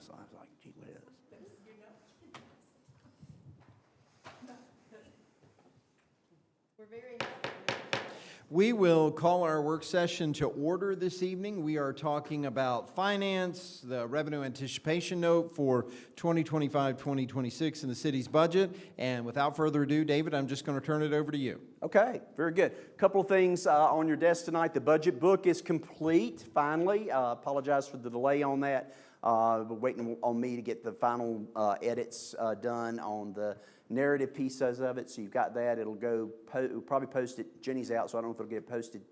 So I was like, gee whiz. We're very happy. We will call our work session to order this evening. We are talking about finance, the revenue anticipation note for 2025-2026 in the city's budget. And without further ado, David, I'm just going to turn it over to you. Okay, very good. A couple of things on your desk tonight. The budget book is complete, finally. Apologize for the delay on that. Waiting on me to get the final edits done on the narrative pieces of it. So you've got that. It'll go, we'll probably post it. Jenny's out, so I don't know if it'll get posted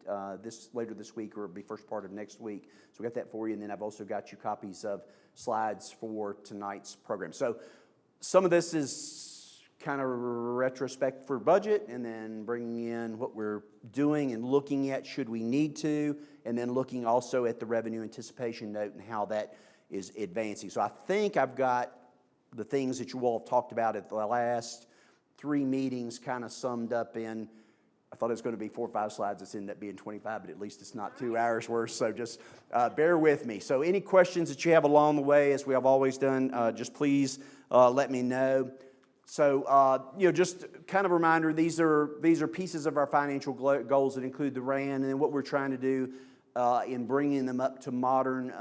later this week or it'll be first part of next week. So we got that for you. And then I've also got you copies of slides for tonight's program. So some of this is kind of retrospect for budget, and then bringing in what we're doing and looking at should we need to, and then looking also at the revenue anticipation note and how that is advancing. So I think I've got the things that you all have talked about at the last 3 meetings kind of summed up in, I thought it was going to be 4 or 5 slides. It's ended up being 25, but at least it's not 2 hours worth, so just bear with me. So any questions that you have along the way, as we have always done, just please let me know. So, just kind of a reminder, these are pieces of our financial goals that include the RAN, and then what we're trying to do in bringing them up to modern,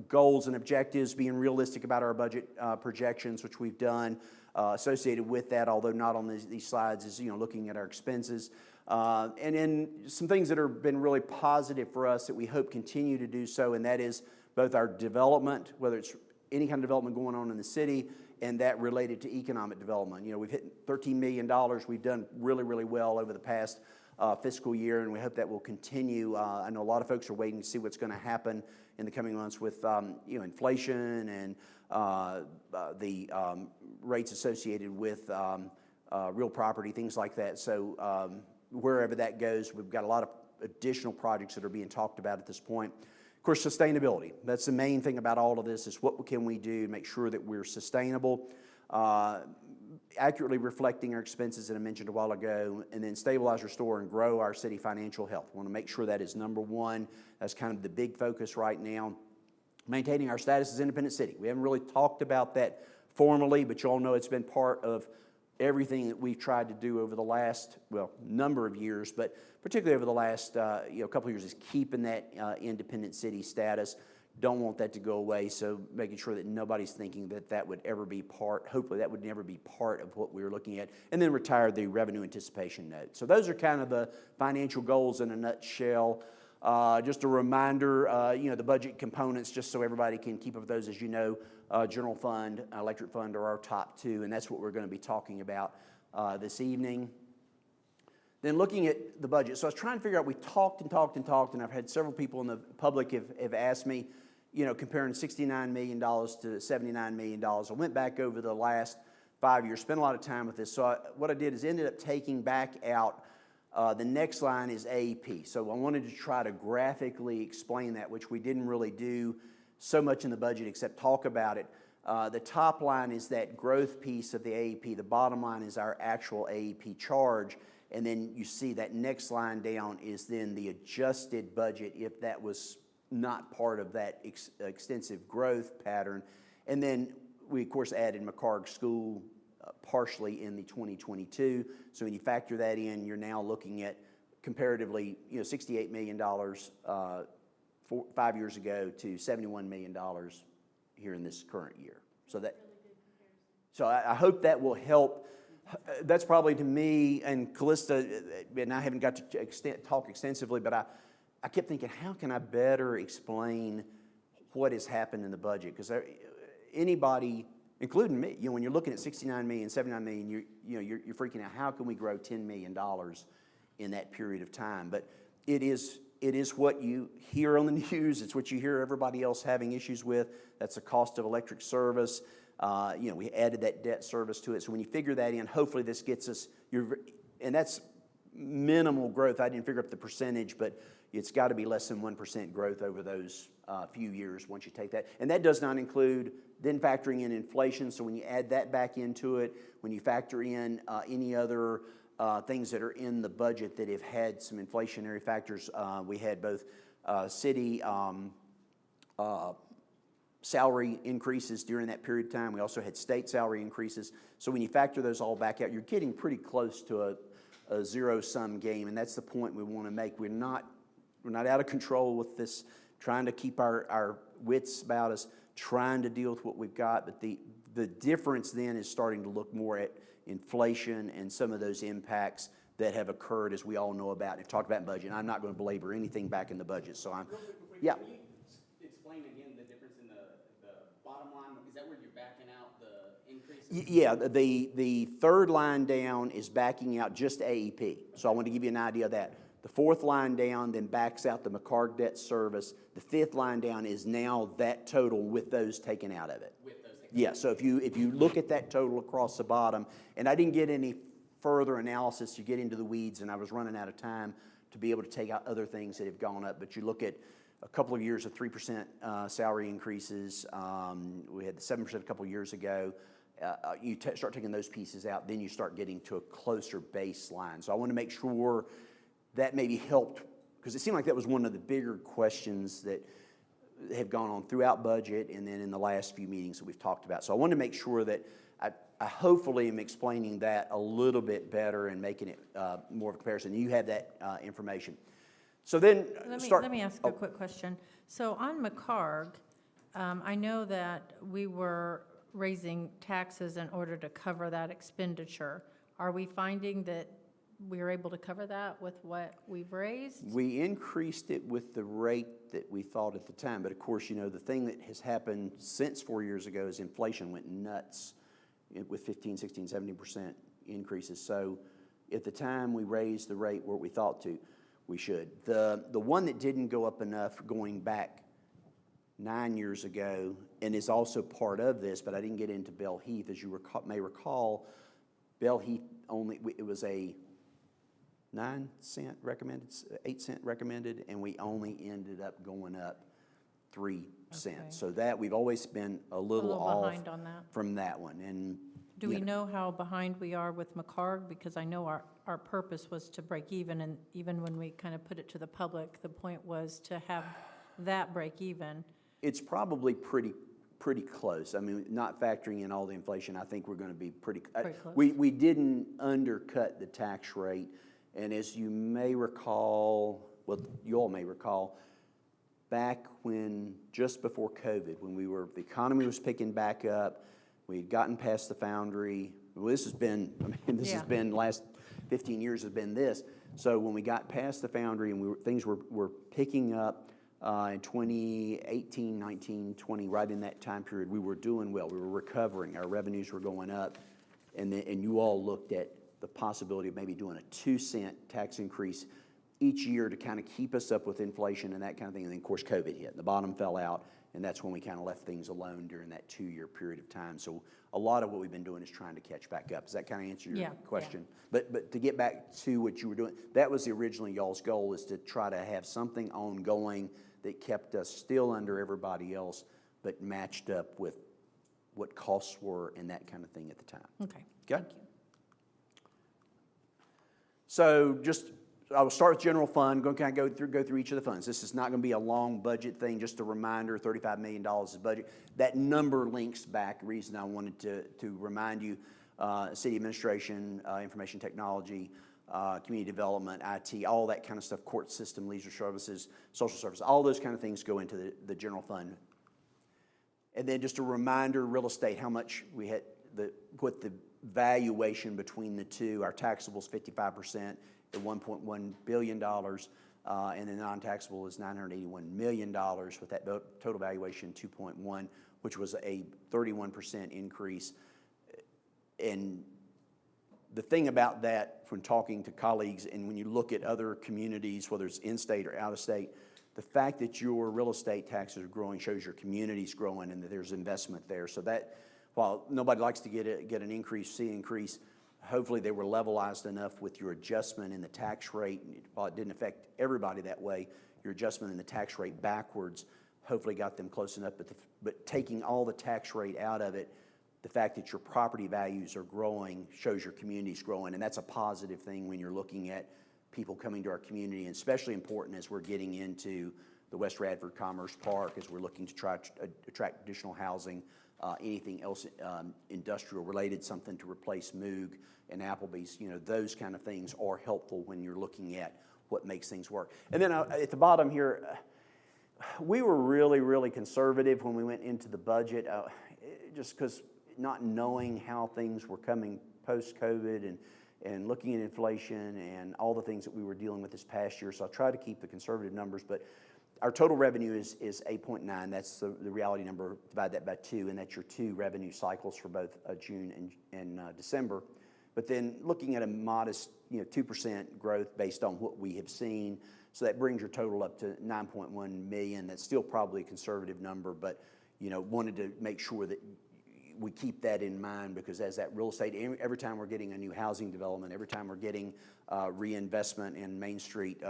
goals and objectives, being realistic about our budget projections, which we've done associated with that, although not on these slides, is, looking at our expenses. And then some things that have been really positive for us that we hope continue to do so, and that is both our development, whether it's any kind of development going on in the city, and that related to economic development. We've hit $13 million. We've done really, really well over the past fiscal year, and we hope that will continue. I know a lot of folks are waiting to see what's going to happen in the coming months with inflation and the rates associated with real property, things like that. So wherever that goes, we've got a lot of additional projects that are being talked about at this point. Of course, sustainability. That's the main thing about all of this, is what can we do to make sure that we're sustainable, accurately reflecting our expenses that I mentioned a while ago, and then stabilize, restore, and grow our city financial health. We want to make sure that is number one. That's kind of the big focus right now. Maintaining our status as an independent city. We haven't really talked about that formally, but you all know it's been part of everything that we've tried to do over the last, number of years, but particularly over the last, couple of years, is keeping that independent city status. Don't want that to go away, so making sure that nobody's thinking that that would ever be part, hopefully that would never be part of what we were looking at, and then retire the revenue anticipation note. So those are kind of the financial goals in a nutshell. Just a reminder, the budget components, just so everybody can keep up with those. As you know, general fund, electric fund are our top 2, and that's what we're going to be talking about this evening. Then looking at the budget, so I was trying to figure out, we talked, and I've had several people in the public have asked me, comparing $69 million to $79 million. I went back over the last 5 years, spent a lot of time with this. So what I did is ended up taking back out the next line is AEP. So I wanted to try to graphically explain that, which we didn't really do so much in the budget except talk about it. The top line is that growth piece of the AEP. The bottom line is our actual AEP charge. And then you see that next line down is then the adjusted budget if that was not part of that extensive growth pattern. And then we, of course, added McCarg School partially in the 2022. So when you factor that in, you're now looking at comparatively, $68 million 5 years ago to $71 million here in this current year. So I hope that will help. That's probably, to me, and Callista, and I haven't got to talk extensively, but I kept thinking, how can I better explain what has happened in the budget? Because anybody, including me, when you're looking at $69 million, $79 million, you're freaking out. How can we grow $10 million in that period of time? But it is what you hear on the news. It's what you hear everybody else having issues with. That's the cost of electric service. We added that debt service to it. So when you figure that in, hopefully this gets us, and that's minimal growth. I didn't figure up the percentage, but it's got to be less than 1% growth over those few years once you take that. And that does not include then factoring in inflation. So when you add that back into it, when you factor in any other things that are in the budget that have had some inflationary factors, we had both city salary increases during that period of time. We also had state salary increases. So when you factor those all back out, you're getting pretty close to a zero-sum game, and that's the point we want to make. We're not out of control with this, trying to keep our wits about us, trying to deal with what we've got, but the difference then is starting to look more at inflation and some of those impacts that have occurred, as we all know about and talked about in budget. I'm not going to belabor anything back in the budget, so I'm, yeah. Can you explain again the difference in the bottom line? Is that where you're backing out the increases? Yeah, the third line down is backing out just AEP. So I want to give you an idea of that. The fourth line down then backs out the McCarg debt service. The fifth line down is now that total with those taken out of it. With those things? Yeah, so if you look at that total across the bottom, and I didn't get any further analysis to get into the weeds, and I was running out of time to be able to take out other things that have gone up, but you look at a couple of years of 3% salary increases. We had the 7% a couple of years ago. You start taking those pieces out, then you start getting to a closer baseline. So I want to make sure that maybe helped, because it seemed like that was one of the bigger questions that have gone on throughout budget and then in the last few meetings that we've talked about. So I wanted to make sure that I hopefully am explaining that a little bit better and making it more of a comparison. You have that information. So then Let me ask a quick question. So on McCarg, I know that we were raising taxes in order to cover that expenditure. Are we finding that we were able to cover that with what we've raised? We increased it with the rate that we thought at the time. But of course, you know, the thing that has happened since 4 years ago is inflation went nuts with 15, 16, 70% increases. So at the time we raised the rate where we thought we should. The one that didn't go up enough going back 9 years ago and is also part of this, but I didn't get into Bell Heath. As you may recall, Bell Heath it was a 9-cent recommended, 8-cent recommended, and we only ended up going up 3 cents. Okay. So that we've always been a little off behind on that. from that one. And Do we know how behind we are with McCarg? Because I know our purpose was to break even, and even when we kind of put it to the public, the point was to have that break even. it's probably pretty close. I mean, not factoring in all the inflation, I think we're going to be pretty close. We didn't undercut the tax rate, and as you may recall, well, you all may recall, back when, just before COVID, when the economy was picking back up, we had gotten past the foundry. Well, this has been, has been the last 15 years has been this. So when we got past the foundry and things were picking up in 2018, 19, 20, right in that time period, we were doing well. We were recovering. Our revenues were going up. And you all looked at the possibility of maybe doing a 2-cent tax increase each year to kind of keep us up with inflation and that kind of thing. And then, of course, COVID hit. The bottom fell out, and that's when we kind of left things alone during that 2-year period of time. So a lot of what we've been doing is trying to catch back up. Does that kind of answer your question? Yeah. But to get back to what you were doing, that was originally y'all's goal, is to try to have something ongoing that kept us still under everybody else, but matched up with what costs were and that kind of thing at the time. Okay. Thank you. So I will start with general fund. Going to kind of go through each of the funds. This is not going to be a long budget thing. Just a reminder: $35 million is budget. That number links back. The reason I wanted to remind you: city administration, information technology, community development, IT, all that kind of stuff. Court system, leisure services, social services. All those kind of things go into the general fund. And then just a reminder: real estate. How much we had what the valuation between the two. Our taxable is 55%. At $1.1 billion, and the non-taxable is $981 million, with that total valuation 2.1, which was a 31% increase. And the thing about that, from talking to colleagues, and when you look at other communities, whether it's in-state or out-of-state, the fact that your real estate taxes are growing shows your community's growing and that there's investment there. So that, while nobody likes to get an increase, see increase, hopefully they were levelized enough with your adjustment in the tax rate. While it didn't affect everybody that way, your adjustment in the tax rate backwards hopefully got them close enough. But taking all the tax rate out of it, the fact that your property values are growing shows your community's growing, and that's a positive thing when you're looking at people coming to our community, and especially important as we're getting into the West Radford Commerce Park, as we're looking to try to attract additional housing, anything else industrial related, something to replace Moog and Applebee's, those kind of things are helpful when you're looking at what makes things work. And then at the bottom here, we were really, really conservative when we went into the budget, just because not knowing how things were coming post-COVID and looking at inflation and all the things that we were dealing with this past year. So I tried to keep the conservative numbers, but our total revenue is 8.9. That's the reality number. Divide that by 2, and that's your 2 revenue cycles for both June and December. But then looking at a modest 2% growth based on what we have seen, so that brings your total up to 9.1 million. That's still probably a conservative number, but wanted to make sure that we keep that in mind, because as that real estate, every time we're getting a new housing development, every time we're getting reinvestment in Main Street,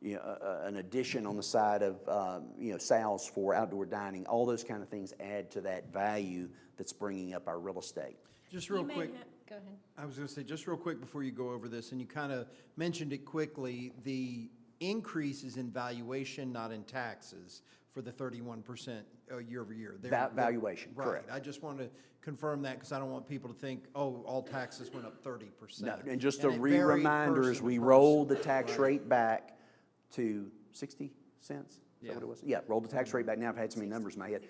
an addition on the side of sales for outdoor dining, all those kind of things add to that value that's bringing up our real estate. Just real quick. Go ahead. I was going to say, just real quick before you go over this, and you kind of mentioned it quickly, the increase is in valuation, not in taxes, for the 31% year over year. Valuation, right. correct. I just want to confirm that, because I don't want people to think, oh, all taxes went up 30%. No, and just and a it varied reminder, as person we to rolled the person. tax Right. rate back to 60 cents. Is Yeah. that what it was? Yeah, rolled the tax rate back. Now I've had so many numbers in my head.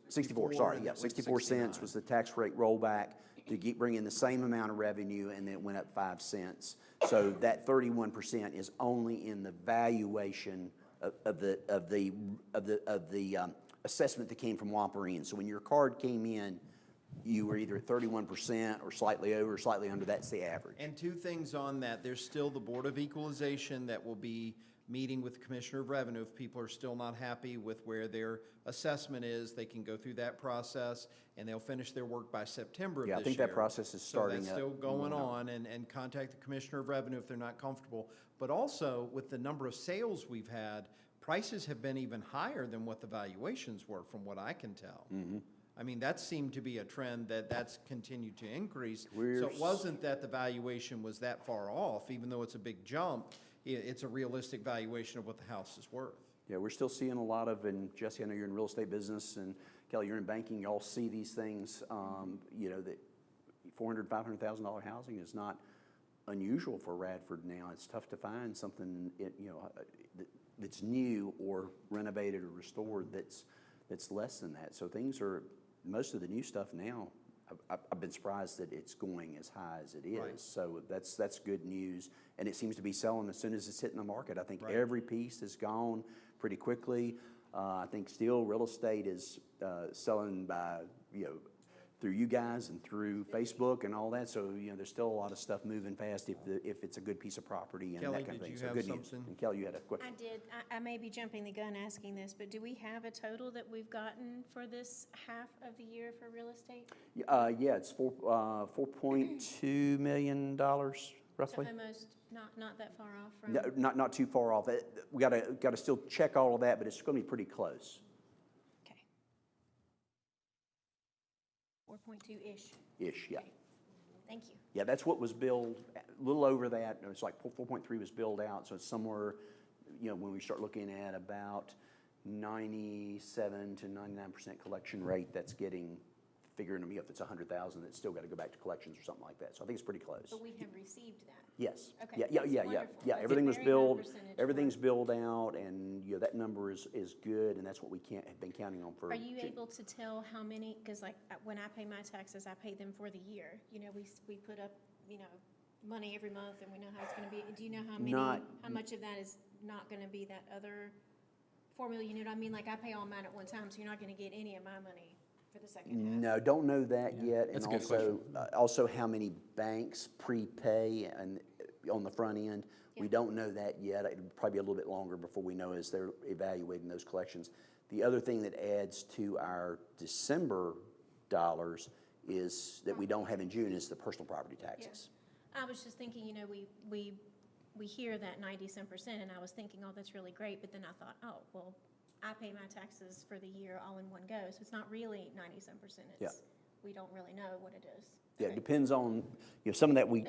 64, sorry, and yeah, it went 64 cents 69. was the tax rate rollback to bring in the same amount of revenue, and then it went up 5 cents. So that 31% is only in the valuation of the assessment that came from Wamparine. So when your card came in, you were either at 31% or slightly over or slightly under. That's the average. And 2 things on that. There's still the Board of Equalization that will be meeting with the Commissioner of Revenue. If people are still not happy with where their assessment is, they can go through that process, and they'll finish their work by September of this year. Yeah, I think that process is starting up. So that's still going on, and contact the Commissioner of Revenue if they're not comfortable. But also, with the number of sales we've had, prices have been even higher than what the valuations were, from what I can tell. I mean, that seemed to be a trend that's continued to increase. So it wasn't that the valuation was that far off, even though it's a big jump. It's a realistic valuation of what the house is worth. Yeah, we're still seeing a lot of, and Jesse, I know you're in real estate business, and Kelly, you're in banking, you all see these things, that $400,000, $500,000 housing is not unusual for Radford now. It's tough to find something, that's new or renovated or restored that's less than that. So most of the new stuff now, I've been surprised that it's going as high as it is. Right. So that's good news, and it seems to be selling as soon as it's hitting the market. I think Right. every piece has gone pretty quickly. I think still real estate is selling by through you guys and through Facebook and all that. So there's still a lot of stuff moving fast if it's a good piece of property and Kelly, that kind of did thing. you So have good news. something? And Kelly, you had a question. I did. I may be jumping the gun asking this, but do we have a total that we've gotten for this half of the year for real estate? Yeah, it's $4.2 million So roughly. almost not that far off from. No, not too far off. We gotta still check all of that, but it's going to be pretty close. Okay. 4.2-ish. Ish, yeah. Thank you. Yeah, that's what was billed, a little over that. It's like 4.3 was billed out, so it's somewhere, when we start looking at about 97 to 99% collection rate, that's figuring if it's 100,000, it's still got to go back to collections or something like that. So I think it's pretty close. But we have received that. Yes. Okay, Yeah, that's yeah. wonderful. Yeah, That's everything a was very high billed, percentage everything's for- billed out, and, that number is good, and that's what we have been counting on for. Are you June. able to tell how many, because when I pay my taxes, I pay them for the year. We put up, money every month and we know how it's going to be. Do you know how much of that is not going to be that other formula? You know what I mean? Like I pay all mine at one time, so you're not going to get any of my money for the second half. No, don't know that yet. And That's a good also how many banks prepay and on the front end. We don't know that yet. It'll probably be a little bit longer before we know as they're evaluating those collections. The other thing that adds to our December dollars is that we don't have in June is the personal property taxes. I was just thinking, we hear that 90-some%, and I was thinking, oh, that's really great, but then I thought, oh, well, I pay my taxes for the year all in one go, so it's not really 90-some%. Yeah. It's we don't really know what it is. Yeah, it depends on, some of that we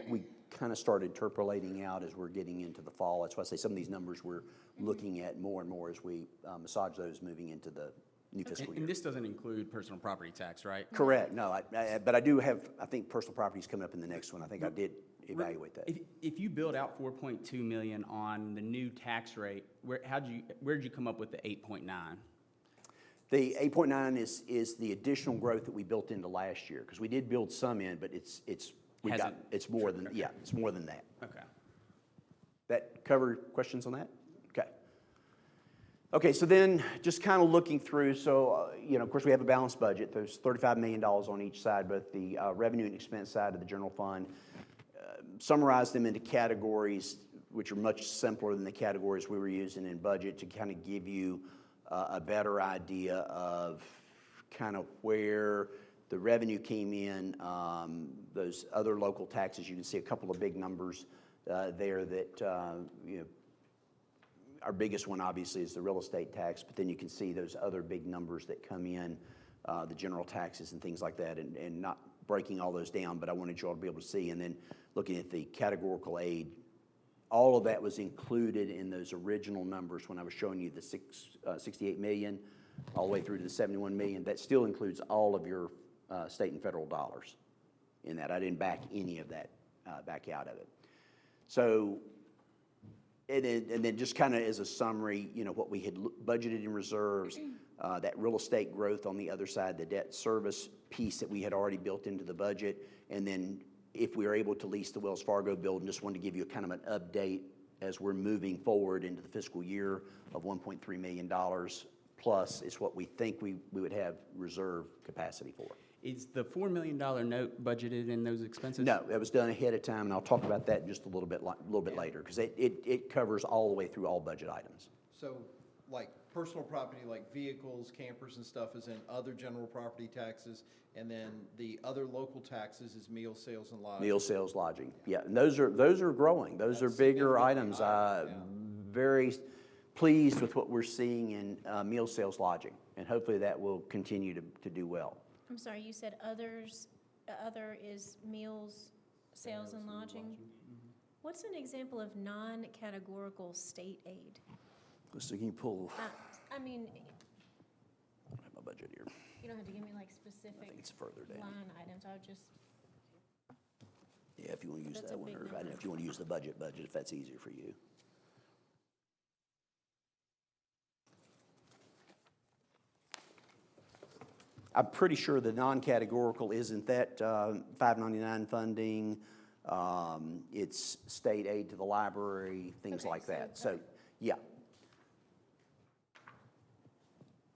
kind of started interpolating out as we're getting into the fall. That's why I say some of these numbers we're looking at more and more as we massage those moving into the new fiscal year. And this doesn't include personal property tax, right? Correct, no, but I do have, I think personal property's coming up in the next one. I think I did evaluate that. If you build out 4.2 million on the new tax rate, where'd you come up with the 8.9? The 8.9 is the additional growth that we built into last year, because we did build some in, but it's more than, yeah, it's more than that. Okay. That cover questions on that? Okay. Okay, so then just kind of looking through, so, of course, we have a balanced budget. There's $35 million on each side, both the revenue and expense side of the general fund. Summarize them into categories, which are much simpler than the categories we were using in budget, to kind of give you a better idea of kind of where the revenue came in. Those other local taxes, you can see a couple of big numbers there that, our biggest one obviously is the real estate tax, but then you can see those other big numbers that come in, the general taxes and things like that, and not breaking all those down, but I wanted you all to be able to see. And then looking at the categorical aid, all of that was included in those original numbers when I was showing you the 68 million all the way through to the 71 million. That still includes all of your state and federal dollars in that. I didn't back any of that back out of it. So, and then just kind of as a summary, what we had budgeted in reserves, that real estate growth on the other side, the debt service piece that we had already built into the budget, and then if we were able to lease the Wells Fargo building, just wanted to give you a kind of an update as we're moving forward into the fiscal year of $1.3 million plus is what we think we would have reserve capacity for. Is the $4 million note budgeted in those expenses? No, that was done ahead of time, and I'll talk about that just a little bit later, because it covers all the way through all budget items. So, like, personal property, like vehicles, campers and stuff is in other general property taxes, and then the other local taxes is meal, sales, and lodging. Meal, sales, lodging, yeah, and those are growing. Those are bigger items. Very pleased with what we're seeing in meal, sales, lodging, and hopefully that will continue to do well. I'm sorry, you said others, other is meals, sales, and lodging? What's an example of non-categorical state aid? So can you pull, I mean, I don't have my budget here. you don't have to give me like I specific think it's further down. line items, I would just, Yeah, if you want to use That's that a one, big or I don't know number. if you want to use the budget, if that's easier for you. I'm pretty sure the non-categorical isn't that 599 funding. It's state aid to the library, things Okay, like so- that. So, yeah.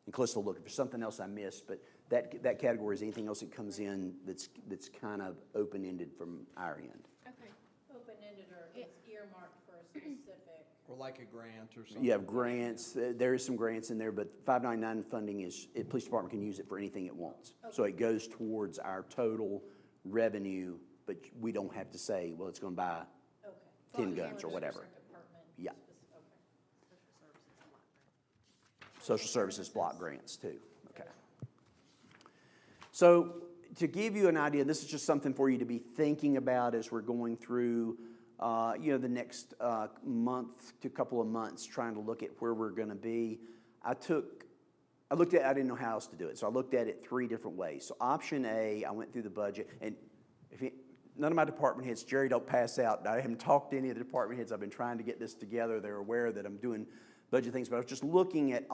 And Calista will look if there's something else I missed, but that category is anything else that comes in that's kind of open-ended from our end. okay. Open-ended or it's earmarked for a specific. Or like a grant or something. You have grants, there is some grants in there, but 599 funding is, the police department can use it for anything it wants. So it goes towards our total revenue, but we don't have to say, well, it's going to buy Okay. 10 Well, guns or yeah, whatever. department Yeah. okay. Social services block grants too, okay. So to give you an idea, this is just something for you to be thinking about as we're going through the next month to couple of months, trying to look at where we're going to be. I didn't know how else to do it, so I looked at it 3 different ways. So option A, I went through the budget, and none of my department heads, Jerry, don't pass out. I haven't talked to any of the department heads. I've been trying to get this together. They're aware that I'm doing budget things, but I was just looking at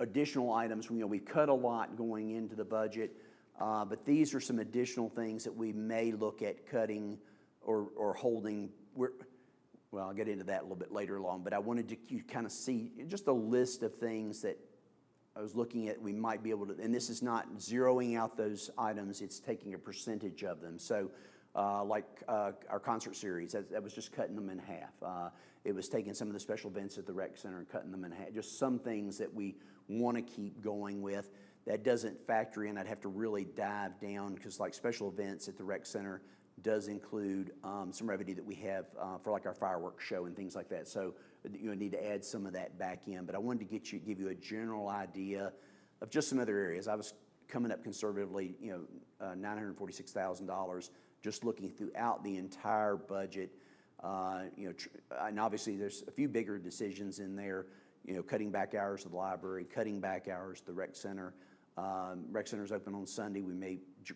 additional items. We cut a lot going into the budget, but these are some additional things that we may look at cutting or holding. Well, I'll get into that a little bit later along, but I wanted to kind of see just a list of things that I was looking at we might be able to, and this is not zeroing out those items, it's taking a percentage of them. So like our concert series, that was just cutting them in half. It was taking some of the special events at the rec center and cutting them in half. Just some things that we want to keep going with. That doesn't factor in, I'd have to really dive down, because like special events at the rec center does include some revenue that we have for like our fireworks show and things like that. So need to add some of that back in. But I wanted to give you a general idea of just some other areas. I was coming up conservatively, $946,000, just looking throughout the entire budget. And obviously there's a few bigger decisions in there, cutting back hours of the library, cutting back hours of the rec center. Rec center's open on Sunday.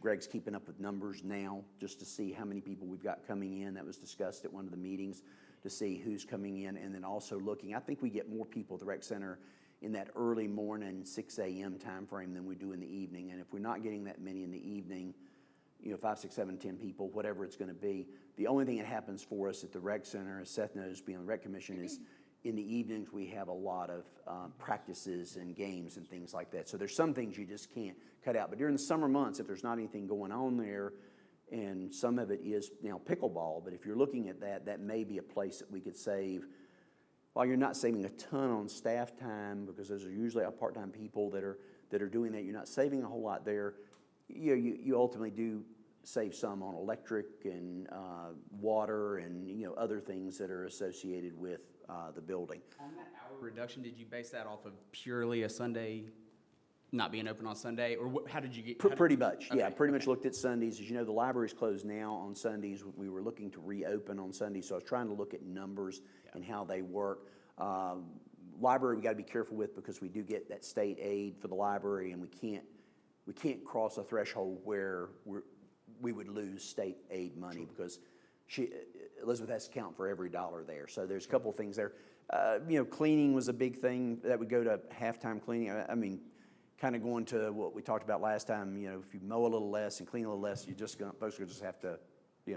Greg's keeping up with numbers now just to see how many people we've got coming in. That was discussed at one of the meetings to see who's coming in, and then also looking, I think we get more people at the rec center in that early morning 6 a.m. time frame than we do in the evening. And if we're not getting that many in the evening, 5, 6, 7, 10 people, whatever it's going to be, the only thing that happens for us at the rec center, as Seth knows, being on the rec commission, is in the evenings we have a lot of practices and games and things like that. So there's some things you just can't cut out. But during the summer months, if there's not anything going on there, and some of it is pickleball, but if you're looking at that, that may be a place that we could save. While you're not saving a ton on staff time, because those are usually our part-time people that are doing that, you're not saving a whole lot there. You ultimately do save some on electric and water and other things that are associated with the building. On that hour reduction, did you base that off of purely a Sunday, not being open on Sunday, or how did you get? Pretty much, yeah. Okay, Pretty much looked at Sundays. As you know, the library's closed now on Sundays. We were looking to reopen on Sundays, so I was trying to look at numbers and how they work. Library we got to be careful with because we do get that state aid for the library, and we can't cross a threshold where we would lose state aid money because Elizabeth has to count for every dollar there. So there's a couple of things there. Cleaning was a big thing that would go to halftime cleaning. I mean, kind of going to what we talked about last time. If you mow a little less and clean a little less, folks are just have to,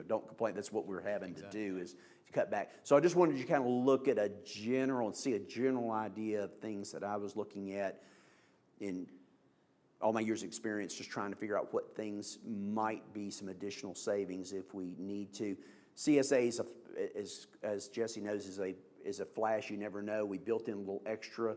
don't complain. That's what we're having to do is to cut back. So I just wanted you to kind of look at see a general idea of things that I was looking at in all my years of experience, just trying to figure out what things might be some additional savings if we need to. CSA as Jesse knows, is a flash. You never know. We built in a little extra.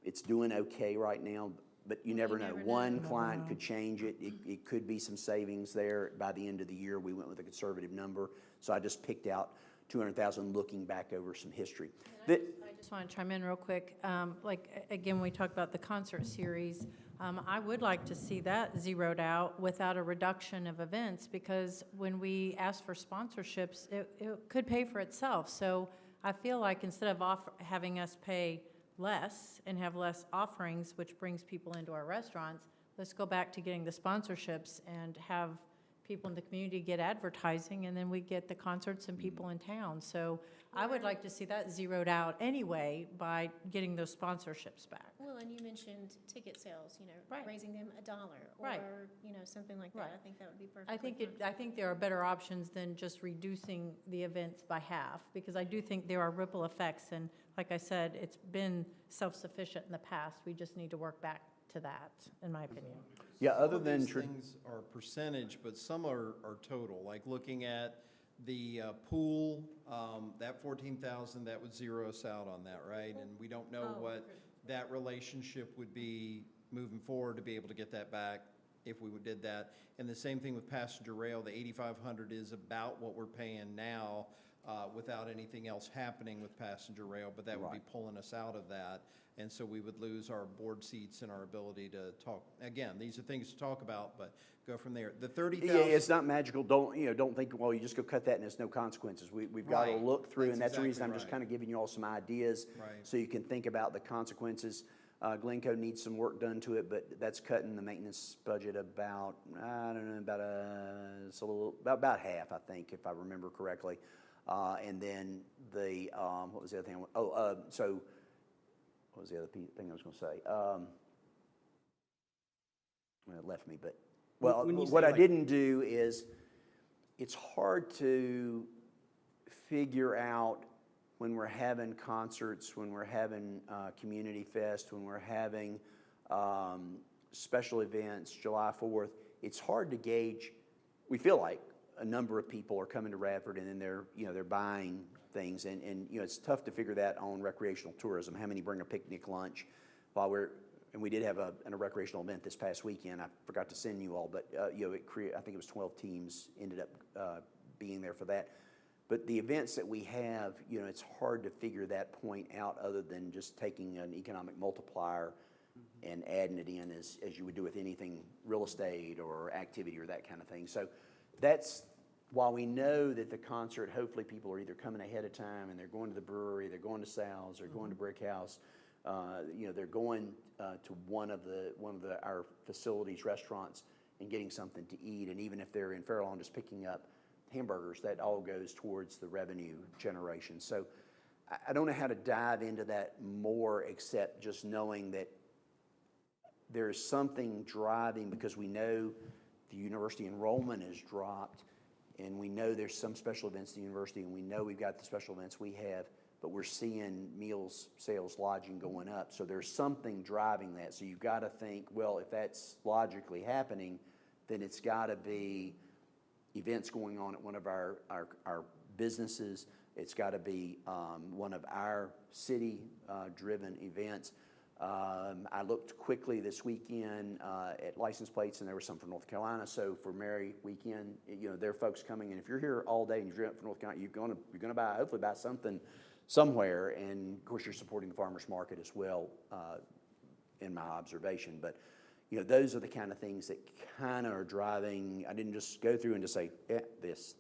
It's doing okay right now, but you never know. One client could change it. It could be some savings there. By the end of the year, we went with a conservative number. So I just picked out $200,000 looking back over some history. I just want to chime in real quick. Again, we talked about the concert series. I would like to see that zeroed out without a reduction of events, because when we ask for sponsorships, it could pay for itself. So I feel like instead of having us pay less and have less offerings, which brings people into our restaurants, let's go back to getting the sponsorships and have people in the community get advertising, and then we get the concerts and people in town. So I would like to see that zeroed out anyway by getting those sponsorships back. Well, and you mentioned ticket sales, Right. raising them $1 or, Right. Something like that. Right. I think that would be perfect. I think there are better options than just reducing the events by half, because I do think there are ripple effects, and like I said, it's been self-sufficient in the past. We just need to work back to that, in my opinion. Yeah, other Some of than these things are percentage, but some are total, like looking at the pool, that 14,000, that would zero us out on that, right? And we don't know what that relationship would be moving forward to be able to get that back if we did that. And the same thing with passenger rail, the 8,500 is about what we're paying now without anything else happening with passenger rail, but that would be pulling us out of that. And so we would lose our board seats and our ability to talk. Again, these are things to talk about, but go from there. The 30,000. Yeah, it's not magical. Don't think, well, you just go cut that and there's no consequences. We've got to Right. look through, That's and that's the reason exactly I'm just right. kind of giving you all some ideas Right. so you can think about the consequences. Glencoe needs some work done to it, but that's cutting the maintenance budget about, I don't know, about half, I think, if I remember correctly. And then what was the other thing? What was the other thing I was going to say? Well, it left me, but, well, When you say, what I like- didn't do is, it's hard to figure out when we're having concerts, when we're having Community Fest, when we're having special events, July 4th, it's hard to gauge. We feel like a number of people are coming to Radford and then they're buying things, and it's tough to figure that on recreational tourism. How many bring a picnic lunch and we did have a recreational event this past weekend. I forgot to send you all, but I think it was 12 teams ended up being there for that. But the events that we have, it's hard to figure that point out other than just taking an economic multiplier and adding it in as you would do with anything real estate or activity or that kind of thing. So that's, while we know that the concert, hopefully people are either coming ahead of time and they're going to the brewery, they're going to Sal's, they're going to Brick House, they're going to one of our facilities, restaurants, and getting something to eat. And even if they're in Fairlawn just picking up hamburgers, that all goes towards the revenue generation. So I don't know how to dive into that more, except just knowing that there's something driving, because we know the university enrollment has dropped, and we know there's some special events at the university, and we know we've got the special events we have, but we're seeing meals, sales, lodging going up. So there's something driving that. So you've got to think, well, if that's logically happening, then it's got to be events going on at one of our businesses. It's got to be one of our city-driven events. I looked quickly this weekend at license plates, and there were some from North Carolina. So for Merry Weekend, there are folks coming in. If you're here all day and you've driven up from North Carolina, you're gonna buy, hopefully buy something somewhere. And of course, you're supporting the farmers market as well, in my observation. But those are the kind of things that kind of are driving. I didn't just go through and just say, this.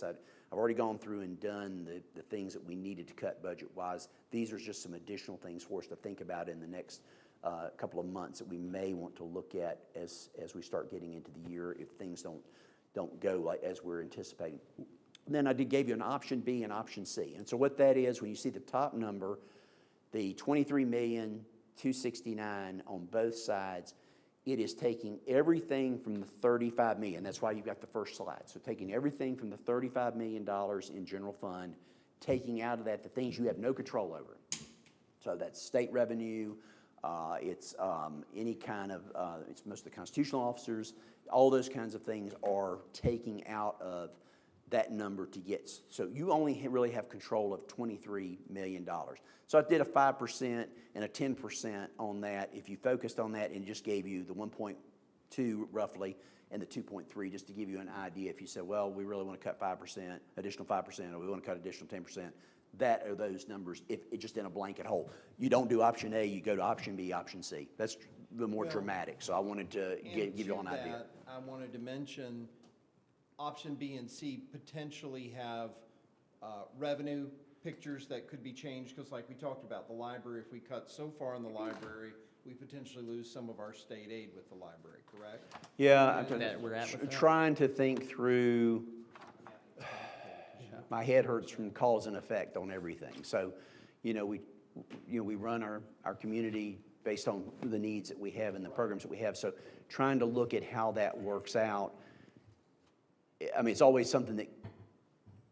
I've already gone through and done the things that we needed to cut budget-wise. These are just some additional things for us to think about in the next couple of months that we may want to look at as we start getting into the year if things don't go like as we're anticipating. And then I gave you an option B and option C. And so what that is, when you see the top number, the $23,269,000 on both sides, it is taking everything from the $35 million. That's why you've got the first slide. So taking everything from the $35 million in general fund, taking out of that the things you have no control over. So that's state revenue, it's any kind of, it's most of the constitutional officers, all those kinds of things are taking out of that number to get. So you only really have control of $23 million. So I did a 5% and a 10% on that. If you focused on that and just gave you the 1.2 roughly and the 2.3, just to give you an idea, if you said, well, we really want to cut 5%, additional 5%, or we want to cut additional 10%, that are those numbers, if it just in a blanket hole. You don't do option A, you go to option B, option C. That's the more dramatic. So I wanted to give you an idea. I wanted to mention option B and C potentially have revenue pictures that could be changed, because like we talked about, the library, if we cut so far in the library, we potentially lose some of our state aid with the library, correct? Yeah, We're at with that. trying to think through. My head hurts from cause and effect on everything. So, we run our community based on the needs that we have and the programs that we have. So trying to look at how that works out. I mean, it's always something that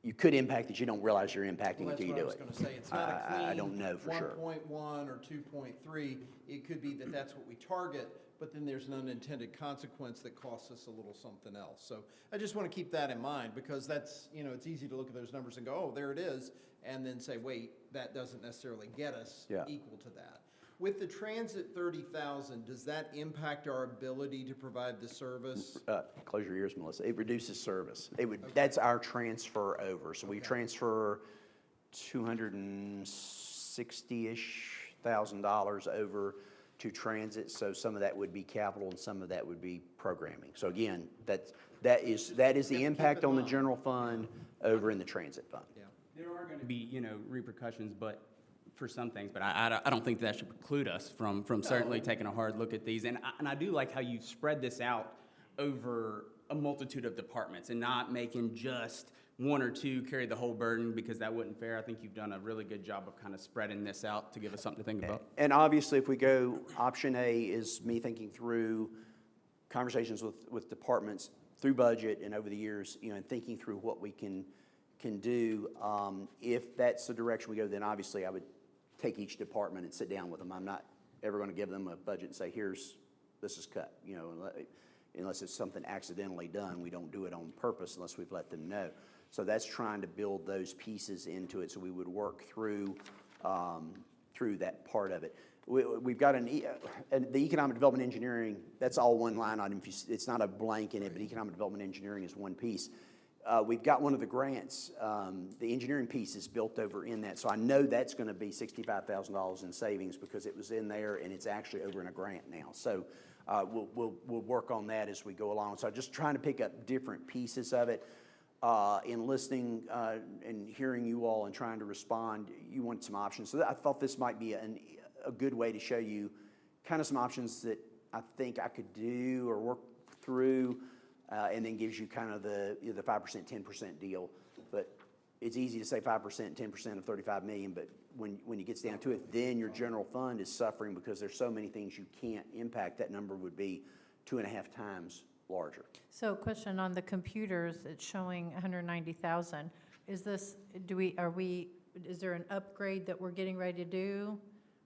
you could impact that you don't realize you're impacting until you do it. That's what I was going to say. It's not a clean I don't know for sure. 1.1 or 2.3. It could be that that's what we target, but then there's an unintended consequence that costs us a little something else. So I just want to keep that in mind, because that's, it's easy to look at those numbers and go, oh, there it is, and then say, wait, that doesn't necessarily get us equal to that. With the transit 30,000, does that impact our ability to provide the service? Close your ears, Melissa. It reduces service. That's our transfer over. So we transfer $260-ish thousand over to transit. So some of that would be capital and some of that would be programming. So again, that is the impact on the general fund over in the transit fund. Yeah. There are going to be, repercussions, but for some things, but I don't think that should preclude us from certainly taking a hard look at these. And I do like how you spread this out over a multitude of departments and not making just one or two carry the whole burden, because that wouldn't fair. I think you've done a really good job of kind of spreading this out to give us something to think about. And obviously, if we go, option A is me thinking through conversations with departments through budget and over the years, and thinking through what we can do. If that's the direction we go, then obviously I would take each department and sit down with them. I'm not ever going to give them a budget and say, this is cut. Unless it's something accidentally done, we don't do it on purpose unless we've let them know. So that's trying to build those pieces into it, so we would work through that part of it. We've got the economic development engineering. That's all one line item. It's not a blank in it, but economic development engineering is one piece. we've got one of the grants, the engineering piece is built over in that. So I know that's going to be $65,000 in savings because it was in there and it's actually over in a grant now. So we'll work on that as we go along. So just trying to pick up different pieces of it. In listening and hearing you all and trying to respond, you want some options. So I thought this might be a good way to show you kind of some options that I think I could do or work through, and then gives you kind of the 5%, 10% deal. But it's easy to say 5%, 10% of 35 million, but when it gets down to it, then your general fund is suffering because there's so many things you can't impact. That number would be 2.5 times larger. So question on the computers, it's showing 190,000. Is this, is there an upgrade that we're getting ready to do?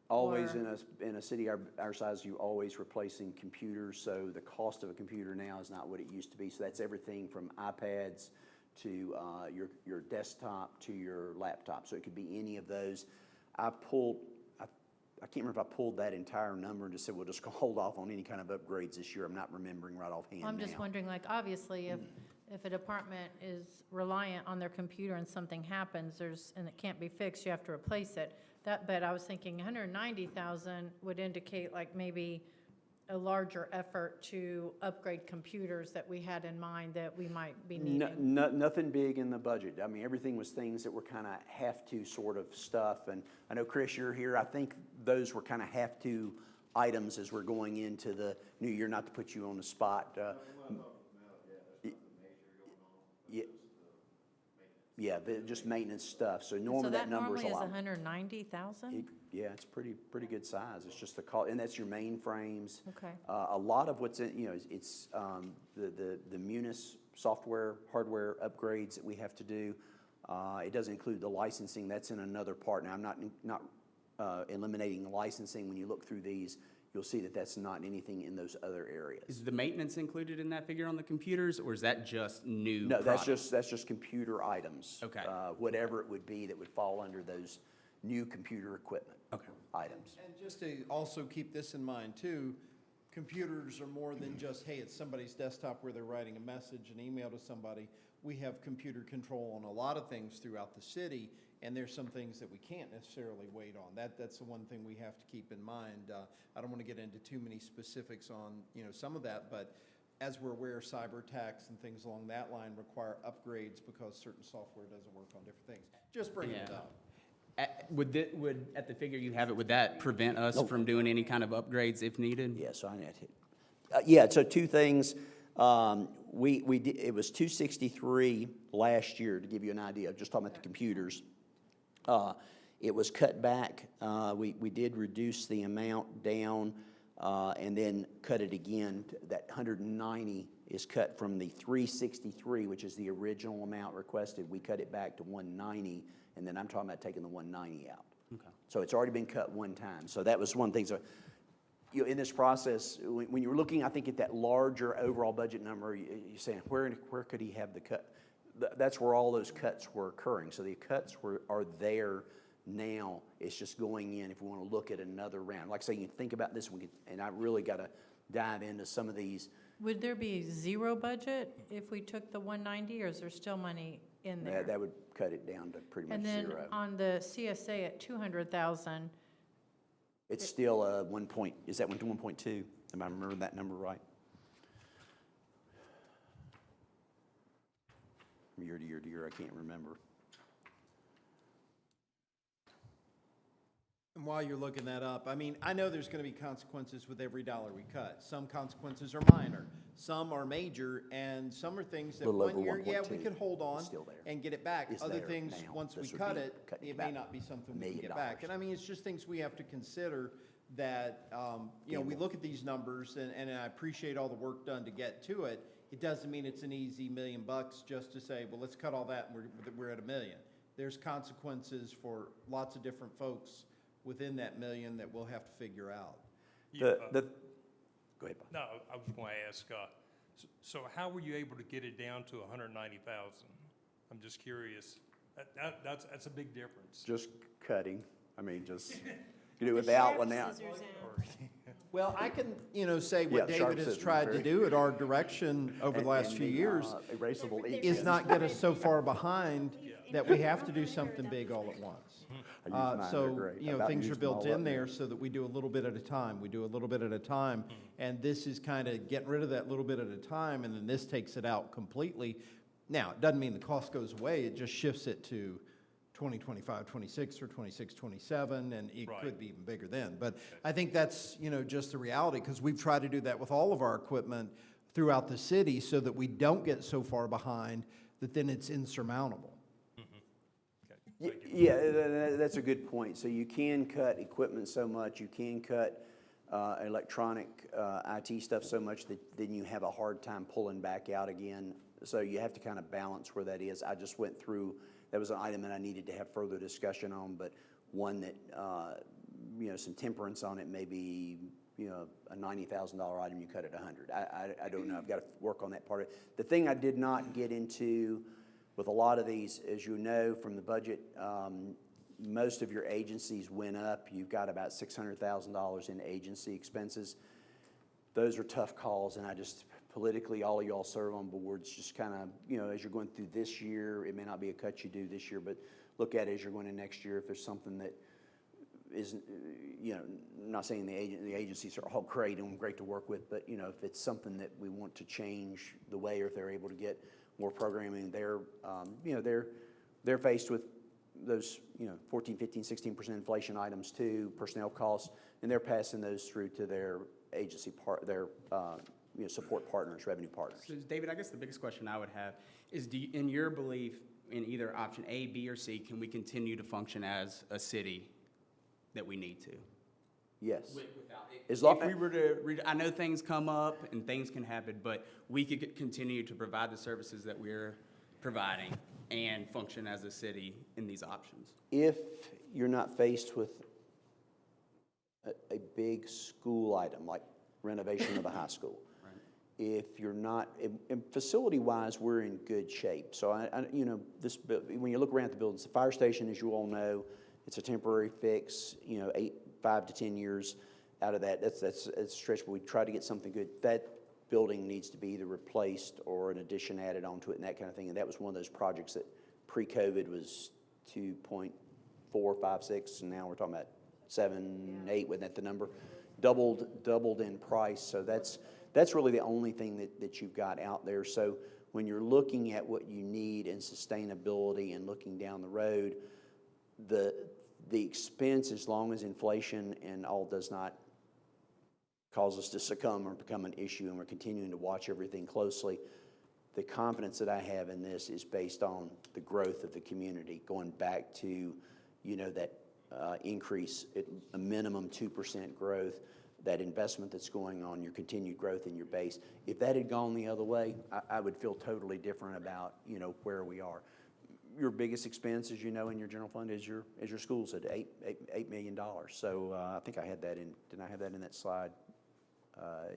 Always Or- in a city our size, you always replacing computers, so the cost of a computer now is not what it used to be. So that's everything from iPads to your desktop to your laptop. So it could be any of those. I can't remember if I pulled that entire number and just said, we'll just hold off on any kind of upgrades this year. I'm not remembering right offhand now. I'm just wondering, like, obviously, if a department is reliant on their computer and something happens, and it can't be fixed, you have to replace it. But I was thinking 190,000 would indicate like maybe a larger effort to upgrade computers that we had in mind that we might be needing. Nothing big in the budget. I mean, everything was things that were kind of have-to sort of stuff. And I know, Chris, you're here. I think those were kind of have-to items as we're going into the new year, not to put you on the spot. Yeah, just maintenance stuff. So normally that number is a lot. So that normally is 190,000? Yeah, it's pretty good size. It's just the cost, and that's your mainframes. Okay. A lot of what's in, it's the Munis software, hardware upgrades that we have to do. It doesn't include the licensing. That's in another part. Now, I'm not eliminating the licensing. When you look through these, you'll see that that's not anything in those other areas. Is the maintenance included in that figure on the computers, or is that just new No, that's products? just computer items. Okay. Whatever it would be that would fall under those new computer equipment items. And just to also keep this in mind too, computers are more than just, hey, it's somebody's desktop where they're writing a message, an email to somebody. We have computer control on a lot of things throughout the city, and there's some things that we can't necessarily wait on. That's the one thing we have to keep in mind. I don't want to get into too many specifics on some of that, but as we're aware, cyber attacks and things along that line require upgrades because certain software doesn't work on different things. Just bringing it up. Would at the figure you have it, would that prevent us from doing any kind of upgrades if needed? Yeah, so I need to yeah, so two things. We did, it was 263 last year, to give you an idea, just talking about the computers. It was cut back. We did reduce the amount down and then cut it again. That 190 is cut from the 363, which is the original amount requested. We cut it back to 190, and then I'm talking about taking the 190 out. Okay. So it's already been cut one time. So that was one thing. So in this process, when you were looking, I think, at that larger overall budget number, you're saying, where could he have the cut? That's where all those cuts were occurring. So the cuts are there now. It's just going in if we want to look at another round. Like I say, you think about this, and I really got to dive into some of these. Would there be zero budget if we took the 190, or is there still money in there? That would cut it down to pretty much And then zero. on the CSA at 200,000, It's still a 1 point, is that 1.2? Am I remembering that number right? From year to year to year, I can't remember. And while you're looking that up, I mean, I know there's going to be consequences with every dollar we cut. Some consequences are minor, some are major, and some are things that Little over one year, yeah, 1.2, we could hold on it's still there. and get it back. It's Other there things, now. once we This would cut be it, cutting it back may not be something we $1 can get million. back. And I mean, it's just things we have to consider that, we look at these numbers, and I appreciate all the work done to get to it. It doesn't mean it's an easy $1 million just to say, well, let's cut all that and we're at $1 million. There's consequences for lots of different folks within that $1 million that we'll have to figure out. Go ahead, Bob. No, I was going to ask, so how were you able to get it down to 190,000? I'm just curious. That's a big difference. Just cutting, I mean, just, you do it without one now. Scissors out. Well, I can, say what Yeah, sharp David has scissors, tried to very- do at our direction over the last few years Erasable ink is pens. not get us so far behind that we have to do something big all at once. I use mine, they're So, great. About things are used them built all up in there now. so that we do a little bit at a time. We do a little bit at a time. And this is kind of getting rid of that little bit at a time, and then this takes it out completely. Now, it doesn't mean the cost goes away, it just shifts it to 2025, 26, or 26, 27, and it Right. could be even bigger then. But I think that's, just the reality, because we've tried to do that with all of our equipment throughout the city so that we don't get so far behind that then it's insurmountable. Okay. Yeah, that's a good point. So you can cut equipment so much, you can cut electronic IT stuff so much that then you have a hard time pulling back out again. So you have to kind of balance where that is. I just went through, that was an item that I needed to have further discussion on, but one that, some temperance on it, maybe, a $90,000 item, you cut it 100. I don't know, I've got to work on that part of it. The thing I did not get into with a lot of these, as you know from the budget, most of your agencies went up. You've got about $600,000 in agency expenses. Those are tough calls, and I just, politically, all of y'all serve on boards, just kind of, as you're going through this year, it may not be a cut you do this year, but look at it as you're going into next year. If there's something that isn't, I'm not saying the agencies are all great and great to work with, but, if it's something that we want to change the way, or if they're able to get more programming, they're faced with those, 14, 15, 16% inflation items too, personnel costs, and they're passing those through to their agency support partners, revenue partners. So David, I guess the biggest question I would have is, in your belief, in either option A, B, or C, can we continue to function as a city that we need to? Yes. Without, As long- if we were to, I know things come up and things can happen, but we could continue to provide the services that we're providing and function as a city in these options. If you're not faced with a big school item like renovation of the high school, if you're not, and facility-wise, we're in good shape. So when you look around the buildings, the fire station, as you all know, it's a temporary fix. 5 to 10 years out of that. That's a stretch, but we try to get something good. That building needs to be either replaced or an addition added onto it and that kind of thing. And that was one of those projects that pre-COVID was 2.456, and now we're talking about 7, 8. Wasn't that the number? Doubled in price. So that's really the only thing that you've got out there. So when you're looking at what you need in sustainability and looking down the road, the expense, as long as inflation and all does not cause us to succumb or become an issue, and we're continuing to watch everything closely, the confidence that I have in this is based on the growth of the community, going back to, that increase at a minimum 2% growth, that investment that's going on, your continued growth in your base. If that had gone the other way, I would feel totally different about, where we are. Your biggest expense, as you know, in your general fund is your schools at $8 million. So I think I had that in. Didn't I have that in that slide?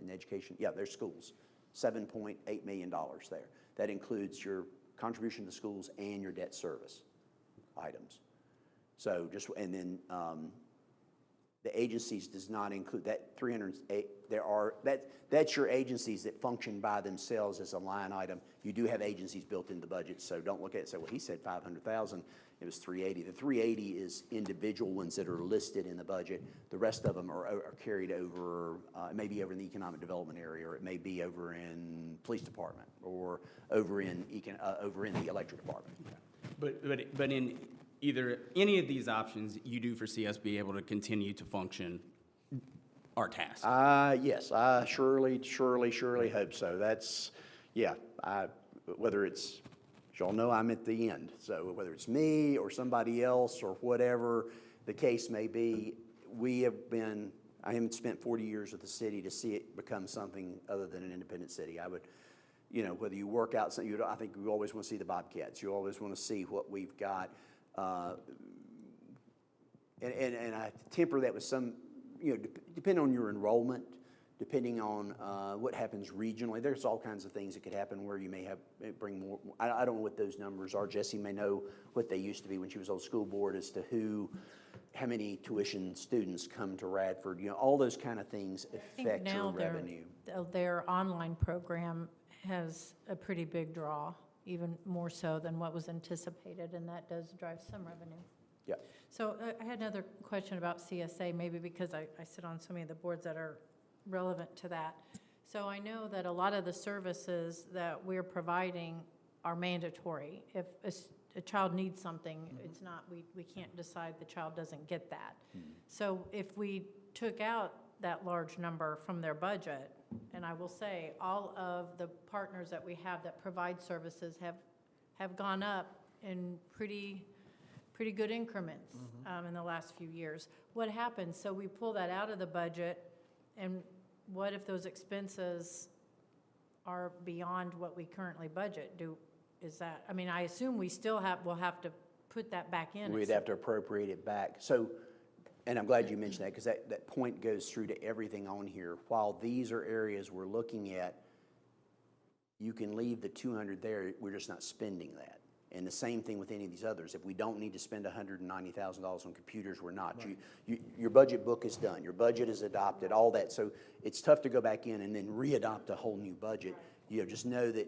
In education, yeah, there's schools, $7.8 million there. That includes your contribution to schools and your debt service items. So and then the agencies does not include that 308. That's your agencies that function by themselves as a line item. You do have agencies built in the budget, so don't look at it and say, well, he said 500,000, it was 380. The 380 is individual ones that are listed in the budget. The rest of them are carried over, maybe over in the economic development area, or it may be over in police department, or over in the electric department. But in either any of these options, you do foresee us be able to continue to function our task? Yes, I surely hope so. That's, yeah, whether it's, as y'all know, I'm at the end. So whether it's me or somebody else or whatever the case may be, I haven't spent 40 years with the city to see it become something other than an independent city. I would, whether you work out something, I think we always want to see the Bobcats. You always want to see what we've got. And I temper that with some, depending on your enrollment, depending on what happens regionally. There's all kinds of things that could happen where you may bring more. I don't know what those numbers are. Jessie may know what they used to be when she was on the school board as to how many tuition students come to Radford, all those kind of things I think affect your now revenue. their online program has a pretty big draw, even more so than what was anticipated, and that does drive some revenue. Yeah. So I had another question about CSA, maybe because I sit on so many of the boards that are relevant to that. So I know that a lot of the services that we're providing are mandatory. If a child needs something, it's not, we can't decide the child doesn't get that. So if we took out that large number from their budget, and I will say, all of the partners that we have that provide services have gone up in pretty good increments in the last few years. What happens? So we pull that out of the budget, and what if those expenses are beyond what we currently budget? I assume we still will have to put that back in. We'd have to appropriate it back. So, and I'm glad you mentioned that, because that point goes through to everything on here. While these are areas we're looking at, you can leave the 200 there, we're just not spending that. And the same thing with any of these others. If we don't need to spend $190,000 on computers, we're not. Right. Your budget book is done. Your budget is adopted, all that. So it's tough to go back in and then re-adopt a whole new budget. Just know that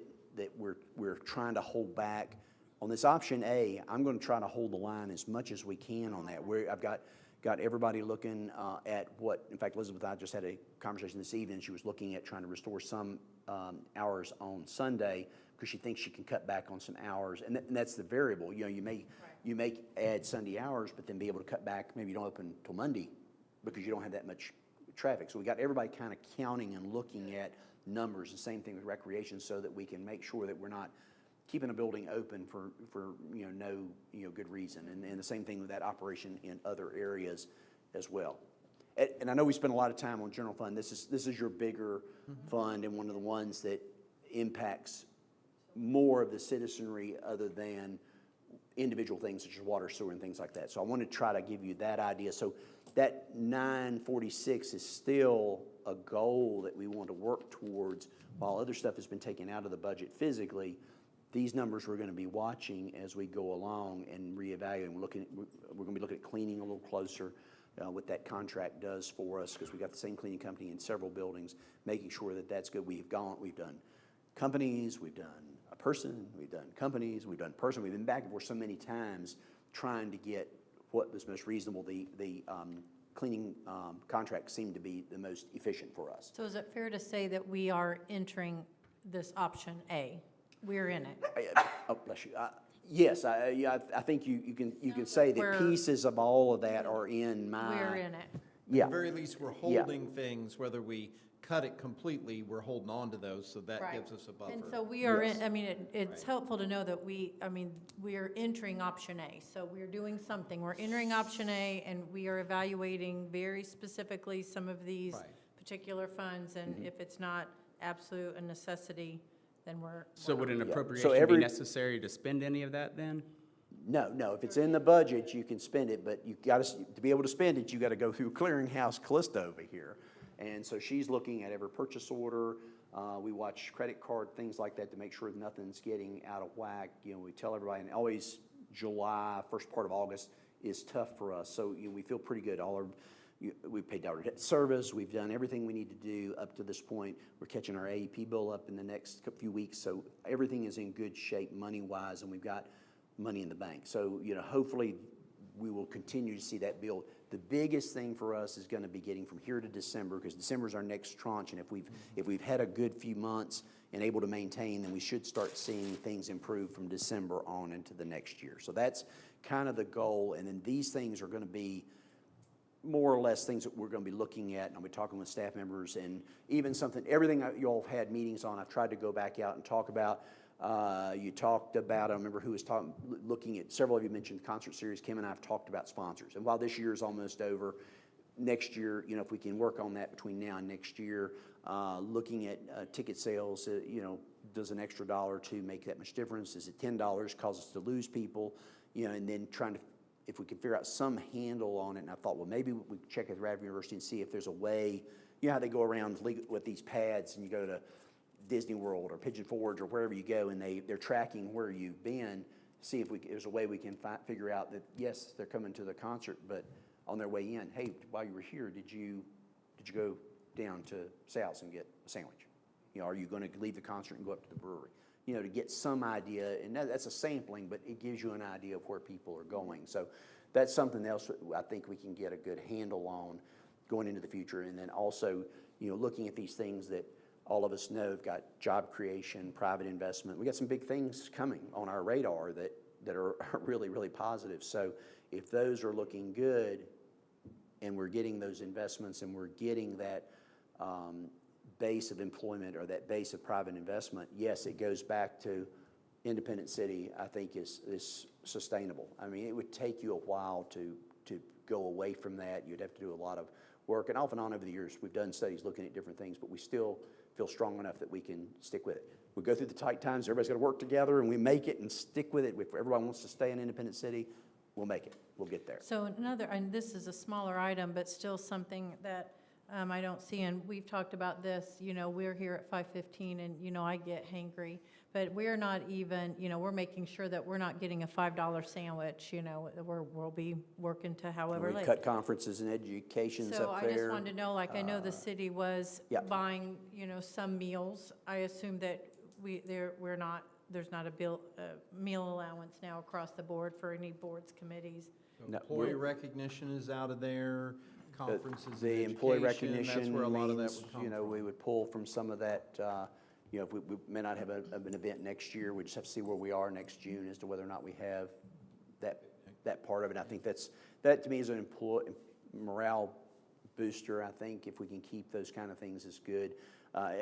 we're trying to hold back. On this option A, I'm going to try to hold the line as much as we can on that. I've got everybody looking at what, in fact, Elizabeth and I just had a conversation this evening. She was looking at trying to restore some hours on Sunday, because she thinks she can cut back on some hours, and that's the variable. You may add Sunday hours, but then be able to cut back. Maybe you don't open till Monday because you don't have that much traffic. So we got everybody kind of counting and looking at numbers. The same thing with recreation, so that we can make sure that we're not keeping a building open for no good reason. And the same thing with that operation in other areas as well. And I know we spend a lot of time on general fund. This is your bigger fund, and one of the ones that impacts more of the citizenry other than individual things such as water, sewer, and things like that. So I want to try to give you that idea. So that 946 is still a goal that we want to work towards. While other stuff has been taken out of the budget physically, these numbers we're going to be watching as we go along and reevaluate. We're going to be looking at cleaning a little closer, what that contract does for us, because we got the same cleaning company in several buildings, making sure that that's good. We've done companies, we've done a person, we've done companies, we've done person. We've been back and forth so many times trying to get what was most reasonable. The cleaning contract seemed to be the most efficient for us. So is it fair to say that we are entering this option A? We're in it. Oh, bless you. Yes, I think you can say that pieces of all of that are in my. We're in it. Yeah. At the very least, we're holding things, whether we cut it completely, we're holding on to those, so that Right. gives us a buffer. And so we are in, it's helpful to know that we are entering option A. So we're doing something. We're entering option A, and we are evaluating very specifically some of these Right. particular funds. And if it's not absolute a necessity, then we're. So would an So appropriation every- be necessary to spend any of that then? No. If it's in the budget, you can spend it, but you got to be able to spend it. You got to go through Clearinghouse Callista over here, and so she's looking at every purchase order. We watch credit card, things like that, to make sure nothing's getting out of whack. We tell everybody, and always July, first part of August is tough for us. So we feel pretty good. We've paid our debt service. We've done everything we need to do up to this point. We're catching our AEP bill up in the next few weeks, so everything is in good shape money-wise, and we've got money in the bank. So hopefully we will continue to see that build. The biggest thing for us is going to be getting from here to December, because December is our next tranche, and if we've had a good few months and able to maintain, then we should start seeing things improve from December on into the next year. So that's kind of the goal, and then these things are going to be more or less things that we're going to be looking at, and I'll be talking with staff members, and even everything you all have had meetings on, I've tried to go back out and talk about. You talked about, I remember who was looking at, several of you mentioned concert series. Kim and I have talked about sponsors, and while this year is almost over, next year, if we can work on that between now and next year, looking at ticket sales, does an extra $1 or $2 make that much difference? Is it $10 cause us to lose people? And then trying to, if we can figure out some handle on it. And I thought, well, maybe we could check with Radford University and see if there's a way, how they go around with these pads, and you go to Disney World or Pigeon Forge or wherever you go, and they're tracking where you've been. See if there's a way we can figure out that, yes, they're coming to the concert, but on their way in, hey, while you were here, did you go down to Sal's and get a sandwich? You know, are you going to leave the concert and go up to the brewery? You know, to get some idea, and that's a sampling, but it gives you an idea of where people are going. So that's something else I think we can get a good handle on going into the future. And then also, you know, looking at these things that all of us know have got job creation, private investment. We got some big things coming on our radar that are really, really positive. So if those are looking good and we're getting those investments and we're getting that base of employment or that base of private investment, yes, it goes back to independent city, I think is sustainable. I mean, it would take you a while to go away from that. You'd have to do a lot of work. And off and on over the years, we've done studies looking at different things, but we still feel strong enough that we can stick with it. We go through the tight times, everybody's got to work together, and we make it and stick with it. If everyone wants to stay in independent city, we'll make it. We'll get there. So another, and this is a smaller item, but still something that I don't see, and we've talked about this, you know, we're here at 5:15, and, you know, I get hangry, but we're not even, you know, we're making sure that we're not getting a $5 sandwich, you know, we'll be working to however We late. cut conferences and educations So up I there. just wanted to know, like, I know the city was yeah. buying, you know, some meals. I assume that there's not a meal allowance now across the board for any boards, committees. No, Employee recognition is out of there, conferences and The employee education, recognition that's where a lot of that means, would come you know, from. we would pull from some of that, you know, if we may not have an event next year, we just have to see where we are next June as to whether or not we have that part of it. I think that to me is an morale booster. I think if we can keep those kind of things is good.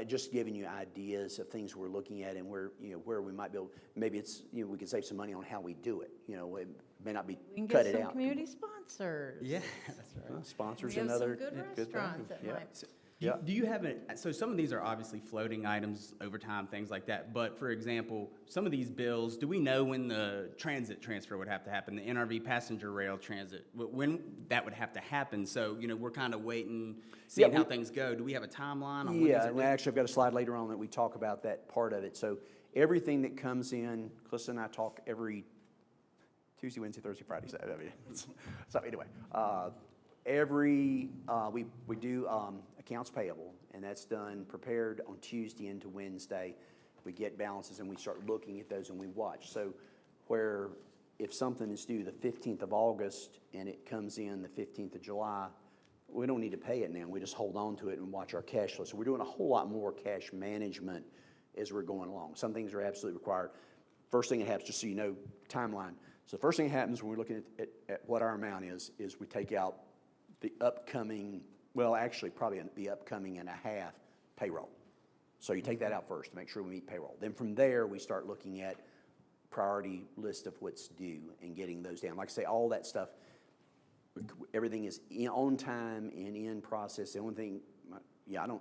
Just giving you ideas of things we're looking at and where, you know, where we might be able, maybe it's, you know, we can save some money on how we do it. You know, it may not be We can cut get it some out. community sponsors. Yeah, that's right. Sponsors We have another some good thing. restaurants that Yeah. might. Yeah. Do you have so some of these are obviously floating items over time, things like that, but for example, some of these bills, do we know when the transit transfer would have to happen, the NRV passenger rail transit, when that would have to happen? So, you know, we're kind of waiting, seeing how things go. Do we have a timeline on when these Yeah, are and due? actually, I've got a slide later on that we talk about that part of it. So everything that comes in, Calista and I talk every Tuesday, Wednesday, Thursday, Friday, Saturday. I mean, so anyway, we do accounts payable, and that's done, prepared on Tuesday into Wednesday. We get balances and we start looking at those and we watch. So where if something is due the 15th of August and it comes in the 15th of July, we don't need to pay it now. We just hold on to it and watch our cash flow. So we're doing a whole lot more cash management as we're going along. Some things are absolutely required. First thing that happens, just so you know, timeline. So the first thing that happens when we're looking at what our amount is we take out the upcoming, well, actually probably the upcoming and a half payroll. So you take that out first to make sure we meet payroll. Then from there, we start looking at priority list of what's due and getting those down. Like I say, all that stuff, everything is on time and in process. The only thing,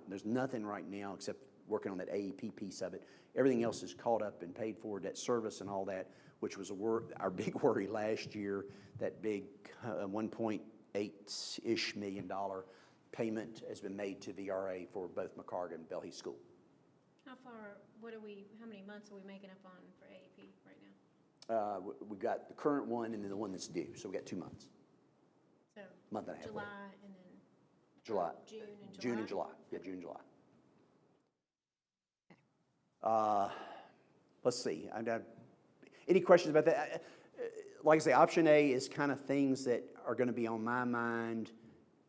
there's nothing right now except working on that AEP piece of it. Everything else is caught up and paid for, debt service and all that, which was our big worry last year, that big 1.8-ish million dollar payment has been made to VRA for both McCargan and Bell Heath School. How many months are we making up on for AEP right now? We've got the current one and then the one that's due, so we got 2 months. So Month and a half. July and then July. June and July? June and July. Yeah, June and July. Let's see. Any questions about that? Like I say, option A is kind of things that are going to be on my mind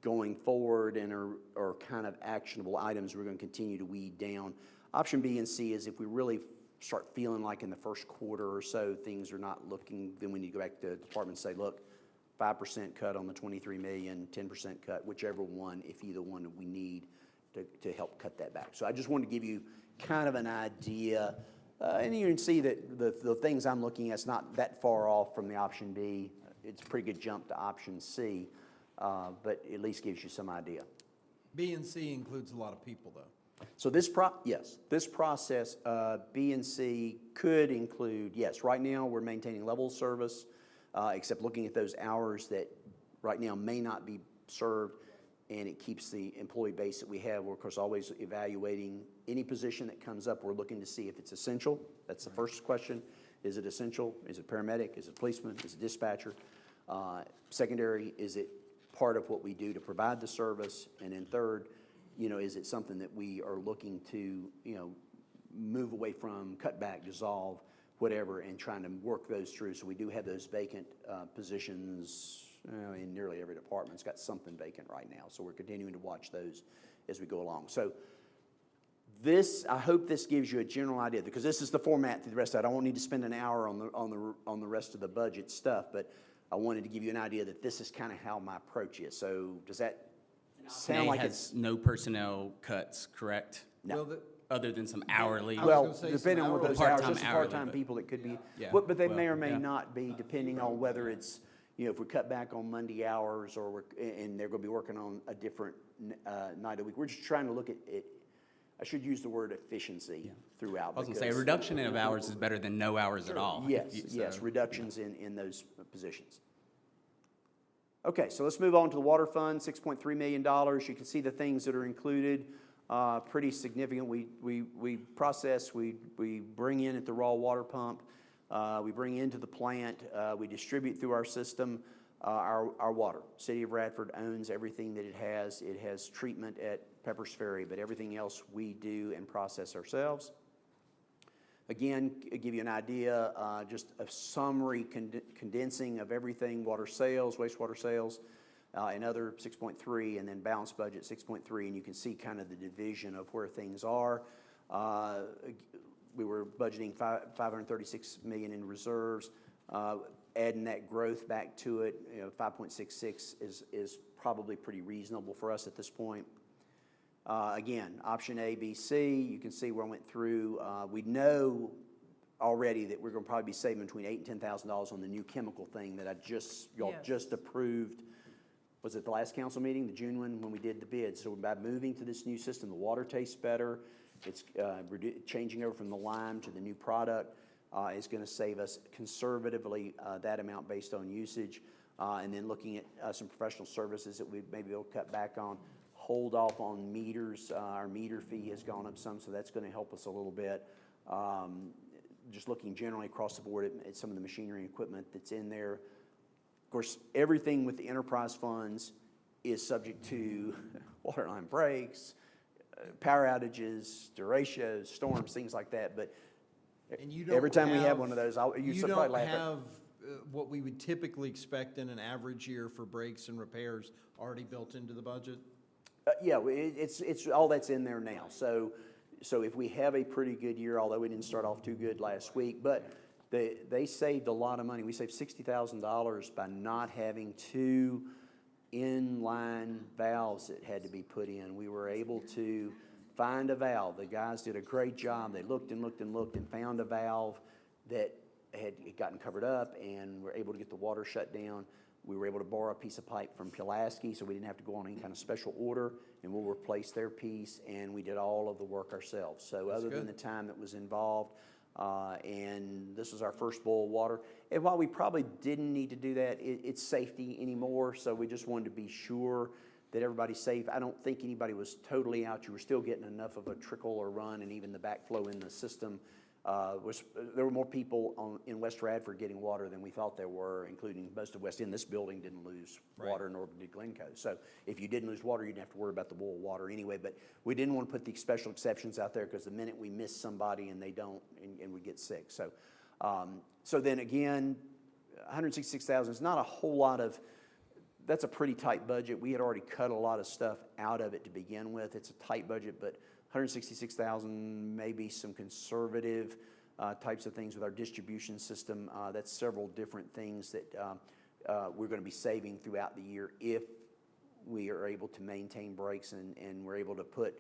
going forward and are kind of actionable items we're going to continue to weed down. Option B and C is if we really start feeling like in the first quarter or so things are not looking, then we need to go back to the department and say, look, 5% cut on the 23 million, 10% cut, whichever one, if either one we need to help cut that back. So I just wanted to give you kind of an idea. And you can see that the things I'm looking at is not that far off from the option B. It's a pretty good jump to option C, but at least gives you some idea. B and C includes a lot of people, though. So this process, B and C could include, yes, right now we're maintaining level of service, except looking at those hours that right now may not be served, and it keeps the employee base that we have. We're, of course, always evaluating any position that comes up. We're looking to see if it's essential. That's the first question. Is it essential? Is it paramedic? Is it policeman? Is it dispatcher? Secondary, is it part of what we do to provide the service? And then third, is it something that we are looking to, move away from, cut back, dissolve, whatever, and trying to work those through? So we do have those vacant positions in nearly every department's got something vacant right now. So we're continuing to watch those as we go along. So I hope this gives you a general idea, because this is the format through the rest of it. I won't need to spend an hour on the rest of the budget stuff, but I wanted to give you an idea that this is kind of how my approach is. So does that sound like it's no personnel cuts, correct? no? Well, Other than some hourly? I was Well, gonna say depending on what some those hourly. hours, Part-time just hourly, part-time but- people, it could be, Yeah, but they may well, or may yeah. not be, depending on whether it's, if we cut back on Monday hours, or and they're gonna be working on a different night a week. We're just trying to look at it. I should use the word efficiency throughout. I was gonna say, a because- reduction of hours is better than no hours at all. Yes, reductions in those positions. Okay, so let's move on to the water fund, $6.3 million. You can see the things that are included, pretty significant. We process, we bring in at the raw water pump, we bring into the plant, we distribute through our system our water. City of Radford owns everything that it has. It has treatment at Pepper's Ferry, but everything else we do and process ourselves. Again, give you an idea, just a summary condensing of everything: water sales, wastewater sales, and other 6.3, and then balanced budget 6.3, and you can see kind of the division of where things are. We were budgeting $536 million in reserves. Adding that growth back to it, 5.66 is probably pretty reasonable for us at this point. Again, option A, B, C, you can see where I went through. We know already that we're going to probably be saving between $8,000 and $10,000 on the new chemical thing that y'all Yes. just approved. Was it the last council meeting, the June one, when we did the bid? So by moving to this new system, the water tastes better. It's changing over from the lime to the new product. Is going to save us conservatively that amount based on usage. And then looking at some professional services that we maybe will cut back on. Hold off on meters. Our meter fee has gone up some, so that's going to help us a little bit. Just looking generally across the board at some of the machinery and equipment that's in there. Of course, everything with the enterprise funds is subject to water line breaks, power outages, derechos, storms, things like that. But And you don't every time we have have- one of those, You probably don't laugh at. have what we would typically expect in an average year for breaks and repairs already built into the budget? Yeah, it's all that's in there now. So if we have a pretty good year, although we didn't start off too good last week, but they saved a lot of money. We saved $60,000 by not having two inline valves that had to be put in. We were able to find a valve. The guys did a great job. They looked and looked and looked and found a valve that had gotten covered up, and were able to get the water shut down. We were able to borrow a piece of pipe from Pulaski, so we didn't have to go on any kind of special order, and we'll replace their piece, and we did all of the work ourselves. So That's other than good. the time that was involved, and this was our first bowl of water. And while we probably didn't need to do that, it's safety anymore, so we just wanted to be sure that everybody's safe. I don't think anybody was totally out. You were still getting enough of a trickle or run, and even the backflow in the system there were more people in West Radford getting water than we thought there were, including most of West End. This building didn't lose water, nor did Glencoe. So if you didn't lose water, you didn't have to worry about the boil of water anyway. But we didn't want to put the special exceptions out there, because the minute we miss somebody and they don't, and we get sick. So, so then again, $166,000 is not a whole lot of. That's a pretty tight budget. We had already cut a lot of stuff out of it to begin with. It's a tight budget, but $166,000, maybe some conservative types of things with our distribution system. That's several different things that we're going to be saving throughout the year if we are able to maintain breaks, and we're able to put.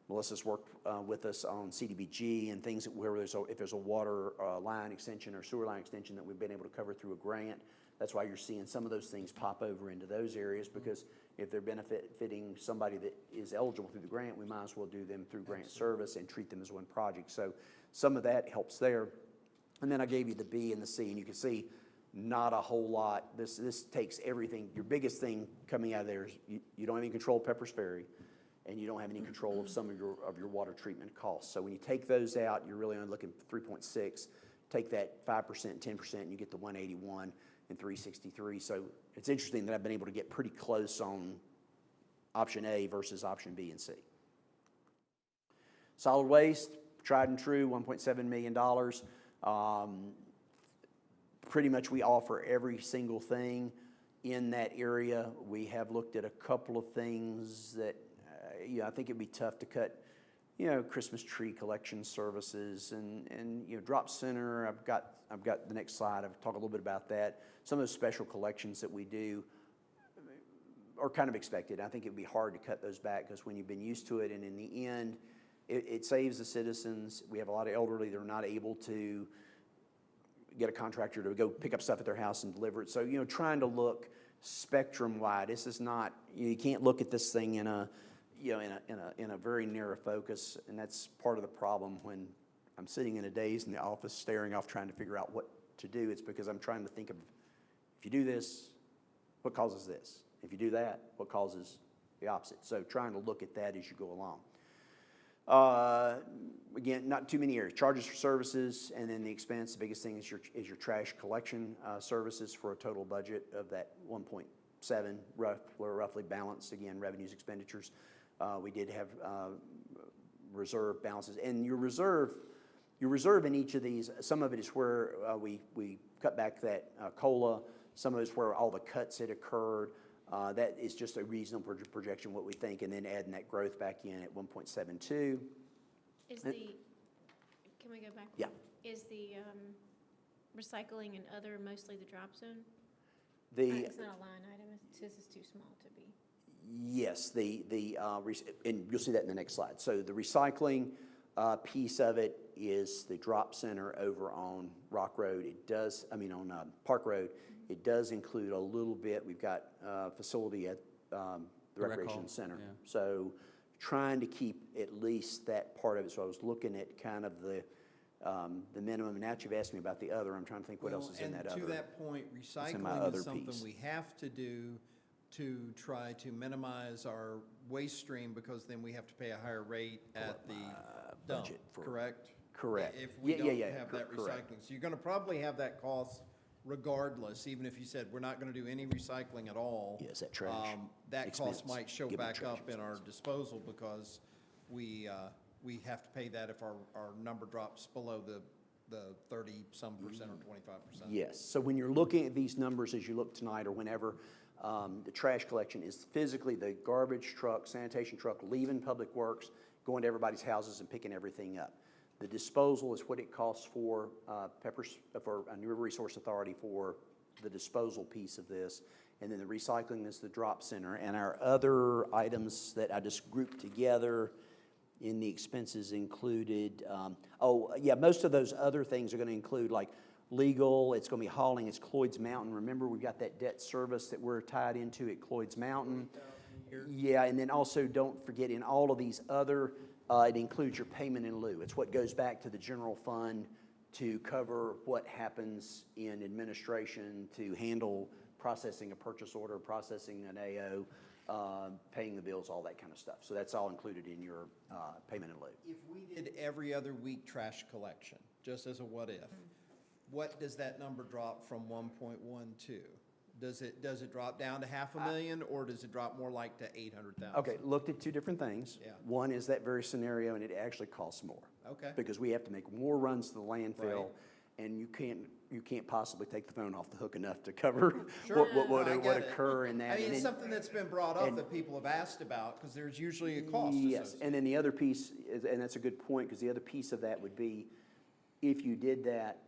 Melissa's worked with us on CDBG and things where if there's a water line extension or sewer line extension that we've been able to cover through a grant. That's why you're seeing some of those things pop over into those areas, because if they're benefiting somebody that is eligible through the grant, we might as well do them through grant service and treat them as one project. So some of that helps there. And then I gave you the B and the C, and you can see not a whole lot. This takes everything. Your biggest thing coming out of there is you don't have any control of Pepper's Ferry, and you don't have any control of some of your water treatment costs. So when you take those out, you're really only looking at 3.6. Take that 5%, 10%, and you get the 181. and 363. So it's interesting that I've been able to get pretty close on option A versus option B and C. Solid waste, tried and true, $1.7 million. Pretty much we offer every single thing in that area. We have looked at a couple of things that, I think it'd be tough to cut, Christmas tree collection services and drop center. I've got the next slide. I've talked a little bit about that. Some of those special collections that we do are kind of expected. I think it'd be hard to cut those back because when you've been used to it, and in the end, it saves the citizens. We have a lot of elderly that are not able to get a contractor to go pick up stuff at their house and deliver it. So, trying to look spectrum-wide. This is not, you can't look at this thing in a very narrow focus, and that's part of the problem when I'm sitting in a daze in the office staring off trying to figure out what to do. It's because I'm trying to think of, if you do this, what causes this? If you do that, what causes the opposite? So trying to look at that as you go along. Again, not too many areas. Charges for services, and then the expense. The biggest thing is your trash collection services for a total budget of that 1.7, roughly balanced. Again, revenues, expenditures. We did have reserve balances, and your reserve in each of these. Some of it is where we cut back that COLA. Some of it is where all the cuts had occurred. That is just a reasonable projection, what we think, and then adding that growth back in at 1.72. Can we go back? Yeah. Is the recycling and other mostly the drop zone? It's not a line item, it says it's too small to be. Yes, and you'll see that in the next slide. So the recycling piece of it is the drop center over on Rock Road. On Park Road. It does include a little bit. We've got a facility at the Recreation Center. Yeah. So trying to keep at least that part of it. So I was looking at kind of the minimum. And now that you've asked me about the other, I'm trying to think what else is in that other. And to that point, in my recycling other is something piece. we have to do to try to minimize our waste stream, because then we have to pay a higher rate at the dump, budget for- correct? Correct. If we don't Yeah, have that correct. recycling. So you're gonna probably have that cost regardless, even if you said, we're not gonna do any recycling at all. Yes, that trash That expense. cost might show Give them back trash up in our expense. disposal, because we have to pay that if our number drops below the 30-some percent or 25%. Yes, so when you're looking at these numbers as you look tonight or whenever, the trash collection is physically the garbage truck, sanitation truck, leaving Public Works, going to everybody's houses and picking everything up. The disposal is what it costs for for a New River Resource Authority for the disposal piece of this. And then the recycling is the drop center. And our other items that I just grouped together in the expenses included, most of those other things are going to include like legal, it's going to be hauling, it's Cloyd's Mountain. Remember, we've got that debt service that we're tied into at Cloyd's Mountain. Yeah, and then also don't forget in all of these other, it includes your payment in lieu. It's what goes back to the general fund to cover what happens in administration to handle processing a purchase order, processing an AO, paying the bills, all that kind of stuff. So that's all included in your payment in lieu. If we did every other week trash collection, just as a what if, what does that number drop from 1.12? Does it drop down to 500,000, or does it drop more like to 800,000? Okay, looked at two different things. Yeah. One is that very scenario, and it actually costs more. Okay. Because we have to make more runs to the landfill, Right. and you can't possibly take the phone off the hook enough to cover Sure. what No, I would get it. occur in that. I mean, And it's then- something that's been brought up and- that people have asked about, because there's usually a cost Yes, associated. and then the other piece, is, and that's a good point, because the other piece of that would be, if you did that,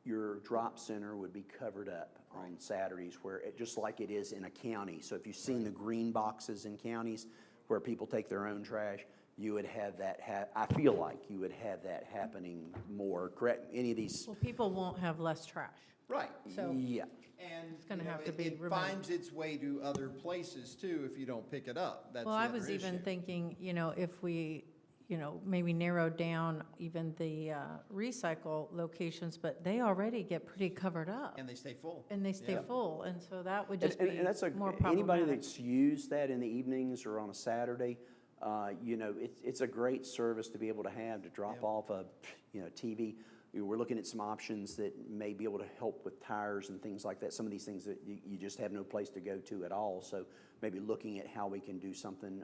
your drop center would be covered up on Saturdays, where just like it is in a county. So if you've seen the green boxes in counties where people take their own trash, you would have that, I feel like you would have that happening more, correct? Any of these, Well, people won't have less trash. Right. So yeah. And It's gonna you know, have to it- be it removed. finds its way to other places too if you don't pick it up. That's Well, the I other was even issue. thinking, if we, maybe narrow down even the recycle locations, but they already get pretty covered up. And they stay full. And they stay Yeah. full, and so that would just And be that's more anybody problematic. that's used that in the evenings or on a Saturday, it's a great service to be able to have, to drop Yeah. off a, TV. we're looking at some options that may be able to help with tires and things like that. Some of these things that you just have no place to go to at all. So maybe looking at how we can do something.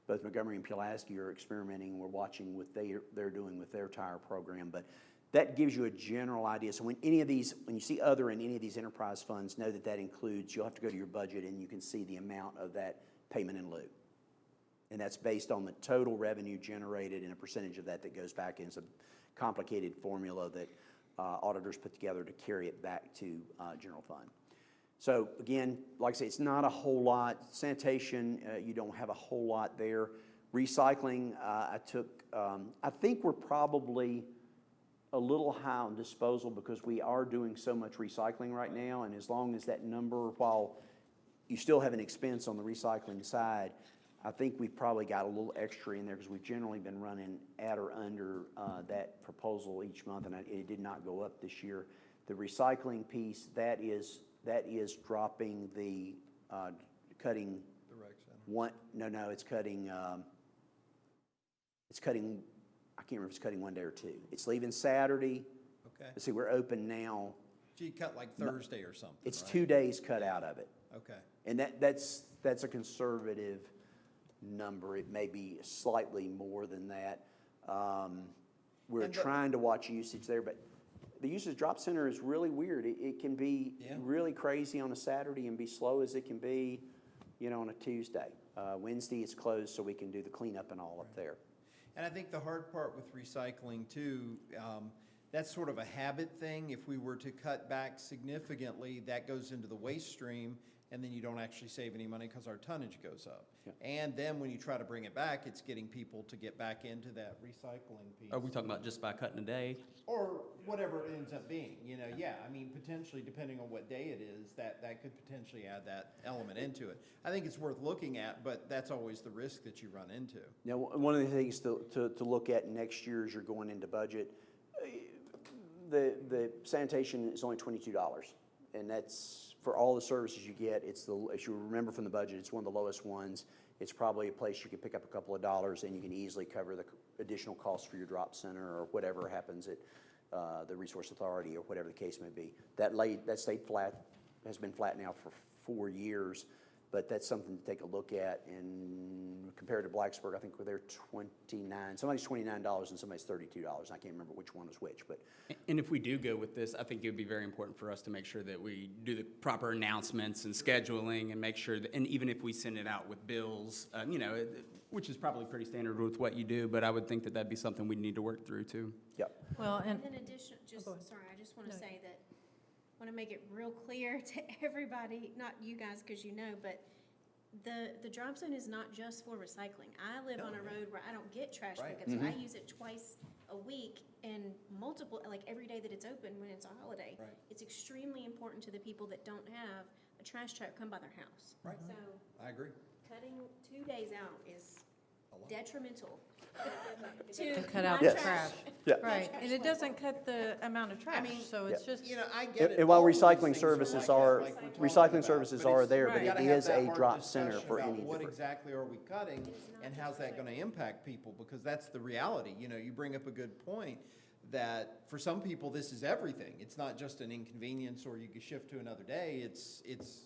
Both Montgomery and Pulaski are experimenting. We're watching what they're doing with their tire program. But that gives you a general idea. So when you see other in any of these enterprise funds, know that includes, you'll have to go to your budget and you can see the amount of that payment in lieu. And that's based on the total revenue generated and a percentage of that goes back in. It's a complicated formula that auditors put together to carry it back to general fund. So again, like I say, it's not a whole lot. Sanitation, you don't have a whole lot there. Recycling, I think we're probably a little high on disposal because we are doing so much recycling right now, and as long as that number, while you still have an expense on the recycling side, I think we've probably got a little extra in there because we've generally been running at or under that proposal each month, and it did not go up this year. The recycling piece, that is dropping the cutting. The rec center. It's cutting. It's cutting. I can't remember if it's cutting one day or two. It's leaving Saturday. Okay. Let's see, we're open now. So you cut like Thursday or something, It's right? 2 days cut out of it. Okay. And that's a conservative number. It may be slightly more than that. We're trying to watch usage there, but the usage drop center is really weird. It can be really crazy on a Saturday and be slow as it can be, on a Tuesday. Wednesday it's closed so we can do the cleanup and all up there. And I think the hard part with recycling too, that's sort of a habit thing. If we were to cut back significantly, that goes into the waste stream, and then you don't actually save any money because our tonnage goes up. Yeah. And then when you try to bring it back, it's getting people to get back into that recycling piece. Are we talking about just by cutting a day? Or whatever it ends up being, yeah, I mean, potentially, depending on what day it is, that could potentially add that element into it. I think it's worth looking at, but that's always the risk that you run into. Now, one of the things to look at next year as you're going into budget, the sanitation is only $22, and that's for all the services you get. As you remember from the budget, it's one of the lowest ones. It's probably a place you can pick up a couple of dollars and you can easily cover the additional costs for your drop center or whatever happens at the resource authority or whatever the case may be. That stayed flat, has been flat now for 4 years, but that's something to take a look at. And compared to Blacksburg, I think they're $29. Somebody's $29 and somebody's $32. I can't remember which one is which, but. And if we do go with this, I think it would be very important for us to make sure that we do the proper announcements and scheduling and make sure that, and even if we send it out with bills, which is probably pretty standard with what you do, but I would think that that'd be something we'd need to work through too. Yep. Well, and, In addition, go ahead. sorry, I just want No. to say that, want to make it real clear to everybody, not you guys because but the drop zone is not just for recycling. I live on a road where I don't get trash Right. pickup, so I use it twice a week and every day that it's open when it's a holiday. Right. It's extremely important to the people that don't have a trash truck come by their house. Right. So I agree. cutting 2 days out is detrimental to cut out Yes. the trash. Yeah. Right, and it doesn't cut the amount of trash, so it's just. I get it. And while All these recycling things services like are, like we're talking recycling about, services but are it's- there, Right. but we it gotta have is that a hard drop center discussion for about any what different. exactly are we cutting, and how's that gonna impact people? Because that's the reality, you bring up a good point, that for some people, this is everything. It's not just an inconvenience or you can shift to another day, it's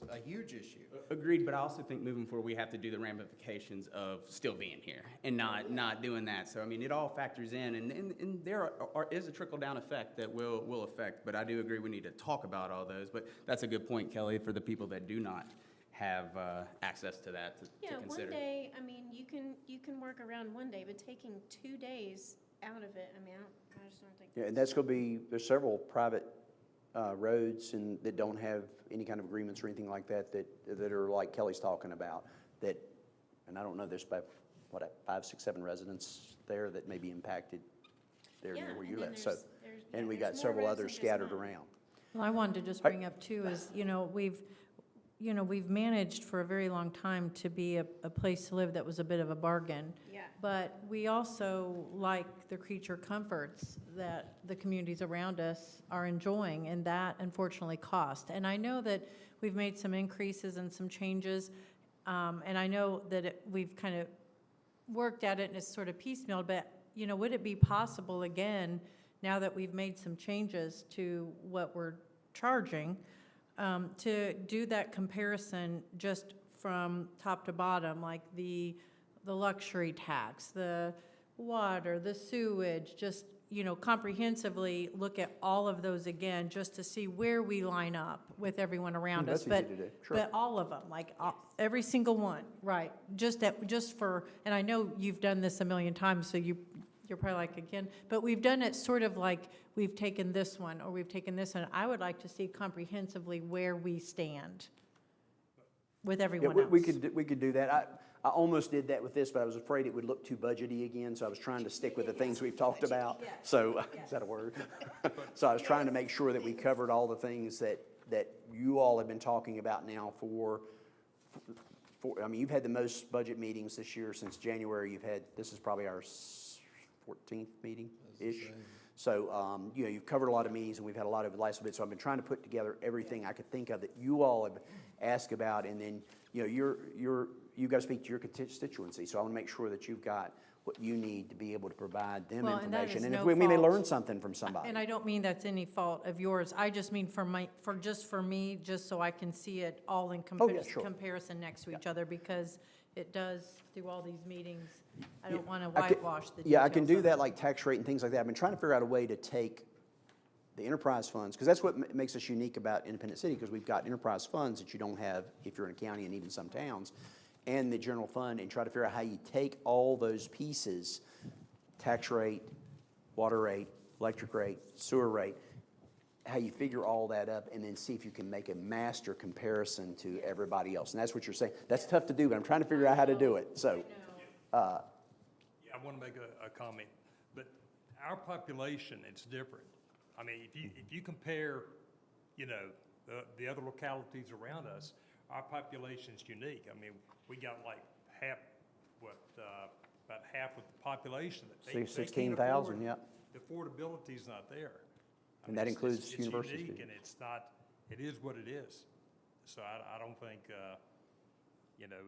a huge issue. Agreed, but I also think moving forward, we have to do the ramifications of still being here and not doing that. So, I mean, it all factors in, and there is a trickle-down effect that will affect, but I do agree we need to talk about all those. But that's a good point, Kelly, for the people that do not have access to that to Yeah, consider. one day, I mean, you can work around one day, but taking 2 days out of it, I mean, I just don't think. Yeah, and that's going to be, there's several private roads and that don't have any kind of agreements or anything like that are like Kelly's talking about, that, and I don't know, there's about, 5, 6, 7 residents there that may be impacted there near Yeah, where and you then live. So, there's- and we there's got more several roads others than just scattered one. around. Well, I wanted to just bring up too is, we've managed for a very long time to be a place to live that was a bit of a bargain. Yeah. But we also like the creature comforts that the communities around us are enjoying, and that unfortunately cost. And I know that we've made some increases and some changes, and I know that we've kind of worked at it and it's sort of piecemeal, but, would it be possible again now that we've made some changes to what we're charging, to do that comparison just from top to bottom, like the luxury tax, the water, the sewage, just, comprehensively look at all of those again, just to see where we line up with everyone around us. That's easy to do, sure. But all of them, every single one, right? Just for, and I know you've done this a million times, so you're probably like, again, but we've done it sort of like we've taken this one or we've taken this one. I would like to see comprehensively where we stand with everyone else. We could do that. I almost did that with this, but I was afraid it would look too budgety again, so I was trying to stick with the things we've talked about. So, is that a word? So I was trying to make sure that we covered all the things that you all have been talking about now for, I mean, you've had the most budget meetings this year since January. This is probably our 14th meeting-ish. So, you've covered a lot of meetings, and we've had a lot of advice with it. So I've been trying to put together everything I could think of that you all have asked about, and then, you've got to speak to your constituency. So I want to make sure that you've got what you need to be able to provide them Well, and that information. is And no if we may fault. learn something from somebody. And I don't mean that's any fault of yours. I just mean for me, just so I can see it all in Sure. comparison next to each other, because it does, through all these meetings, I don't want to I can- whitewash the details. Yeah, I can do of that, it. like tax rate and things like that. I've been trying to figure out a way to take the enterprise funds, because that's what makes us unique about Independent City, because we've got enterprise funds that you don't have if you're in a county and even some towns, and the general fund, and try to figure out how you take all those pieces, tax rate, water rate, electric rate, sewer rate, how you figure all that up, and then see if you can make a master comparison to everybody else. And that's what you're saying. That's tough to do, but I'm trying to figure out how to do it, so. Yeah, I want to make a comment, but our population, it's different. I mean, if you compare, the other localities around us, our population's unique. I mean, we got like about half of the population that they can't 16,000, afford. yeah. The affordability's not there. I And mean, that it's includes university unique, students. and it's not, it is what it is. So I don't think,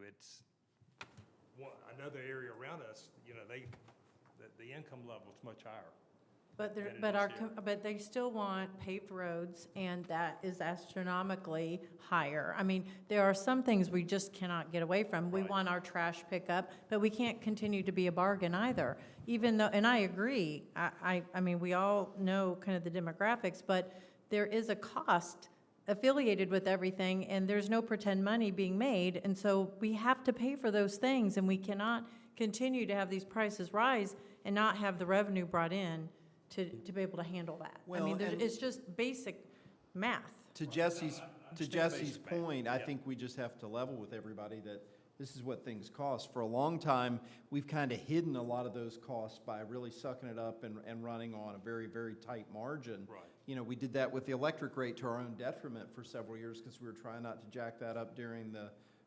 it's another area around us, the income level's much higher. But than it is here. but they still want paved roads, and that is astronomically higher. I mean, there are some things we just cannot get away from. We Right. want our trash pickup, but we can't continue to be a bargain either. Even though, and I agree, I mean, we all know kind of the demographics, but there is a cost affiliated with everything, and there's no pretend money being made, and so we have to pay for those things, and we cannot continue to have these prices rise and not have the revenue brought in to be able to handle that. I Well, mean, and- it's just basic math. To Jesse's understand basic math, point, I yeah. think we just have to level with everybody that this is what things cost. For a long time, we've kind of hidden a lot of those costs by really sucking it up and running on a very, very tight margin. Right. We did that with the electric rate to our own detriment for several years because we were trying not to jack that up during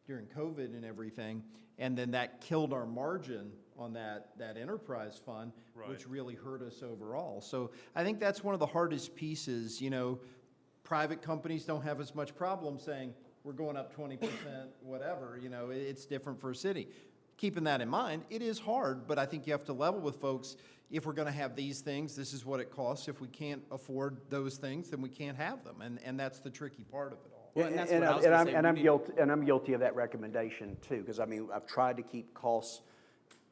COVID and everything. And then that killed our margin on that enterprise fund, which Right. really hurt us overall. So I think that's one of the hardest pieces. Private companies don't have as much problem saying, we're going up 20%, whatever, it's different for a city. Keeping that in mind, it is hard, but I think you have to level with folks. If we're going to have these things, this is what it costs. If we can't afford those things, then we can't have them. And that's the tricky part of it all. Well, and that's And what I was gonna say. I'm guilty of that recommendation too, because I mean, I've tried to keep costs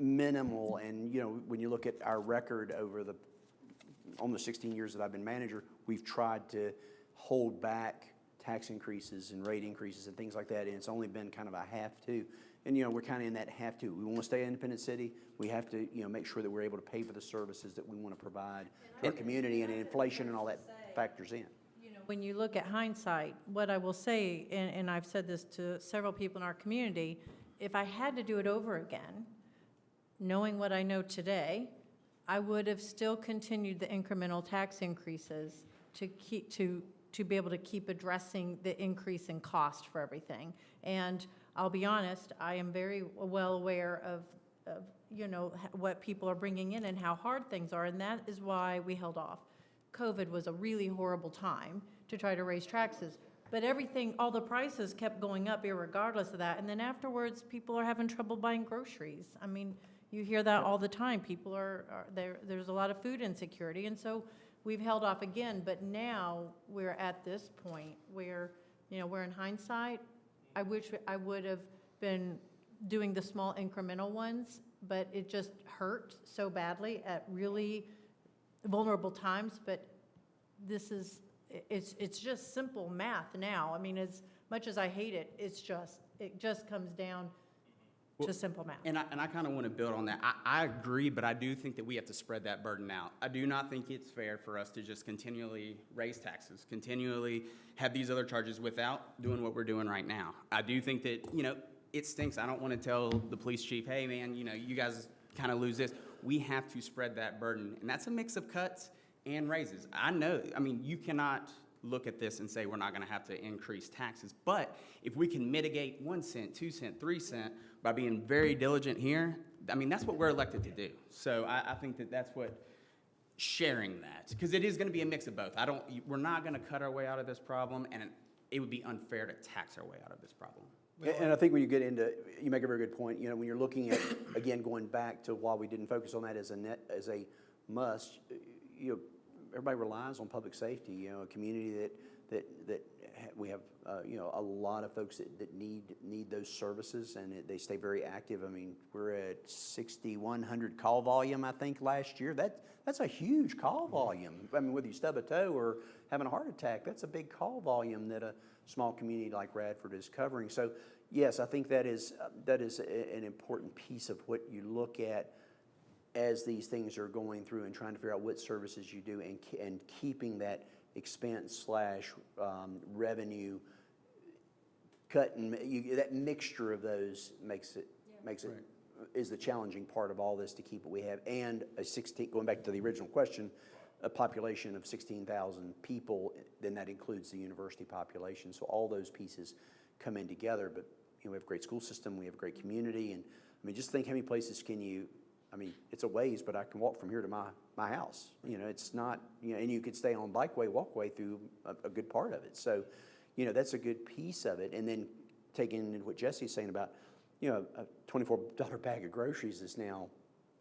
minimal, and when you look at our record over the almost 16 years that I've been manager, we've tried to hold back tax increases and rate increases and things like that, and it's only been kind of a have to. And we're kind of in that have to. We want to stay an independent city. We have to make sure that we're able to pay for the services that we want to provide to our community, and inflation and all that factors in. When you look at hindsight, what I will say, and I've said this to several people in our community, if I had to do it over again, knowing what I know today, I would have still continued the incremental tax increases to be able to keep addressing the increase in cost for everything. And I'll be honest, I am very well aware of what people are bringing in and how hard things are, and that is why we held off. COVID was a really horrible time to try to raise taxes, but all the prices kept going up irregardless of that, and then afterwards, people are having trouble buying groceries. I mean, you hear that all the time. People there's a lot of food insecurity, and so we've held off again, but now we're at this point where, we're in hindsight. I wish I would have been doing the small incremental ones, but it just hurt so badly at really vulnerable times, but it's just simple math now. I mean, as much as I hate it, it just comes down to simple math. And I kind of want to build on that. I agree, but I do think that we have to spread that burden out. I do not think it's fair for us to just continually raise taxes, continually have these other charges without doing what we're doing right now. I do think that, it stinks. I don't want to tell the police chief, hey, man, you guys kind of lose this. We have to spread that burden, and that's a mix of cuts and raises. You cannot look at this and say we're not going to have to increase taxes, but if we can mitigate 1 cent, 2 cent, 3 cent by being very diligent here, that's what we're elected to do. So I think that's what sharing that, because it is going to be a mix of both. We're not going to cut our way out of this problem, and it would be unfair to tax our way out of this problem. And I think when you get into, you make a very good point, when you're looking at, again, going back to why we didn't focus on that as a must, everybody relies on public safety, a community that we have, a lot of folks that need those services, and they stay very active. We're at 6,100 call volume, I think, last year. That's a huge call volume. Whether you stub a toe or having a heart attack, that's a big call volume that a small community like Radford is covering. So, yes, I think that is an important piece of what you look at as these things are going through and trying to figure out what services you do, and keeping that expense / revenue cut, and that mixture of those makes it is the challenging part of all this, to keep what we have. And going back to the original question, a population of 16,000 people, then that includes the university population. So all those pieces come in together. But we have a great school system, we have a great community, and just think how many places can you. It's a ways, but I can walk from here to my house. It's not, and you could stay on walkway through a good part of it. So, that's a good piece of it. And then taking in what Jesse's saying about, a $24 bag of groceries is now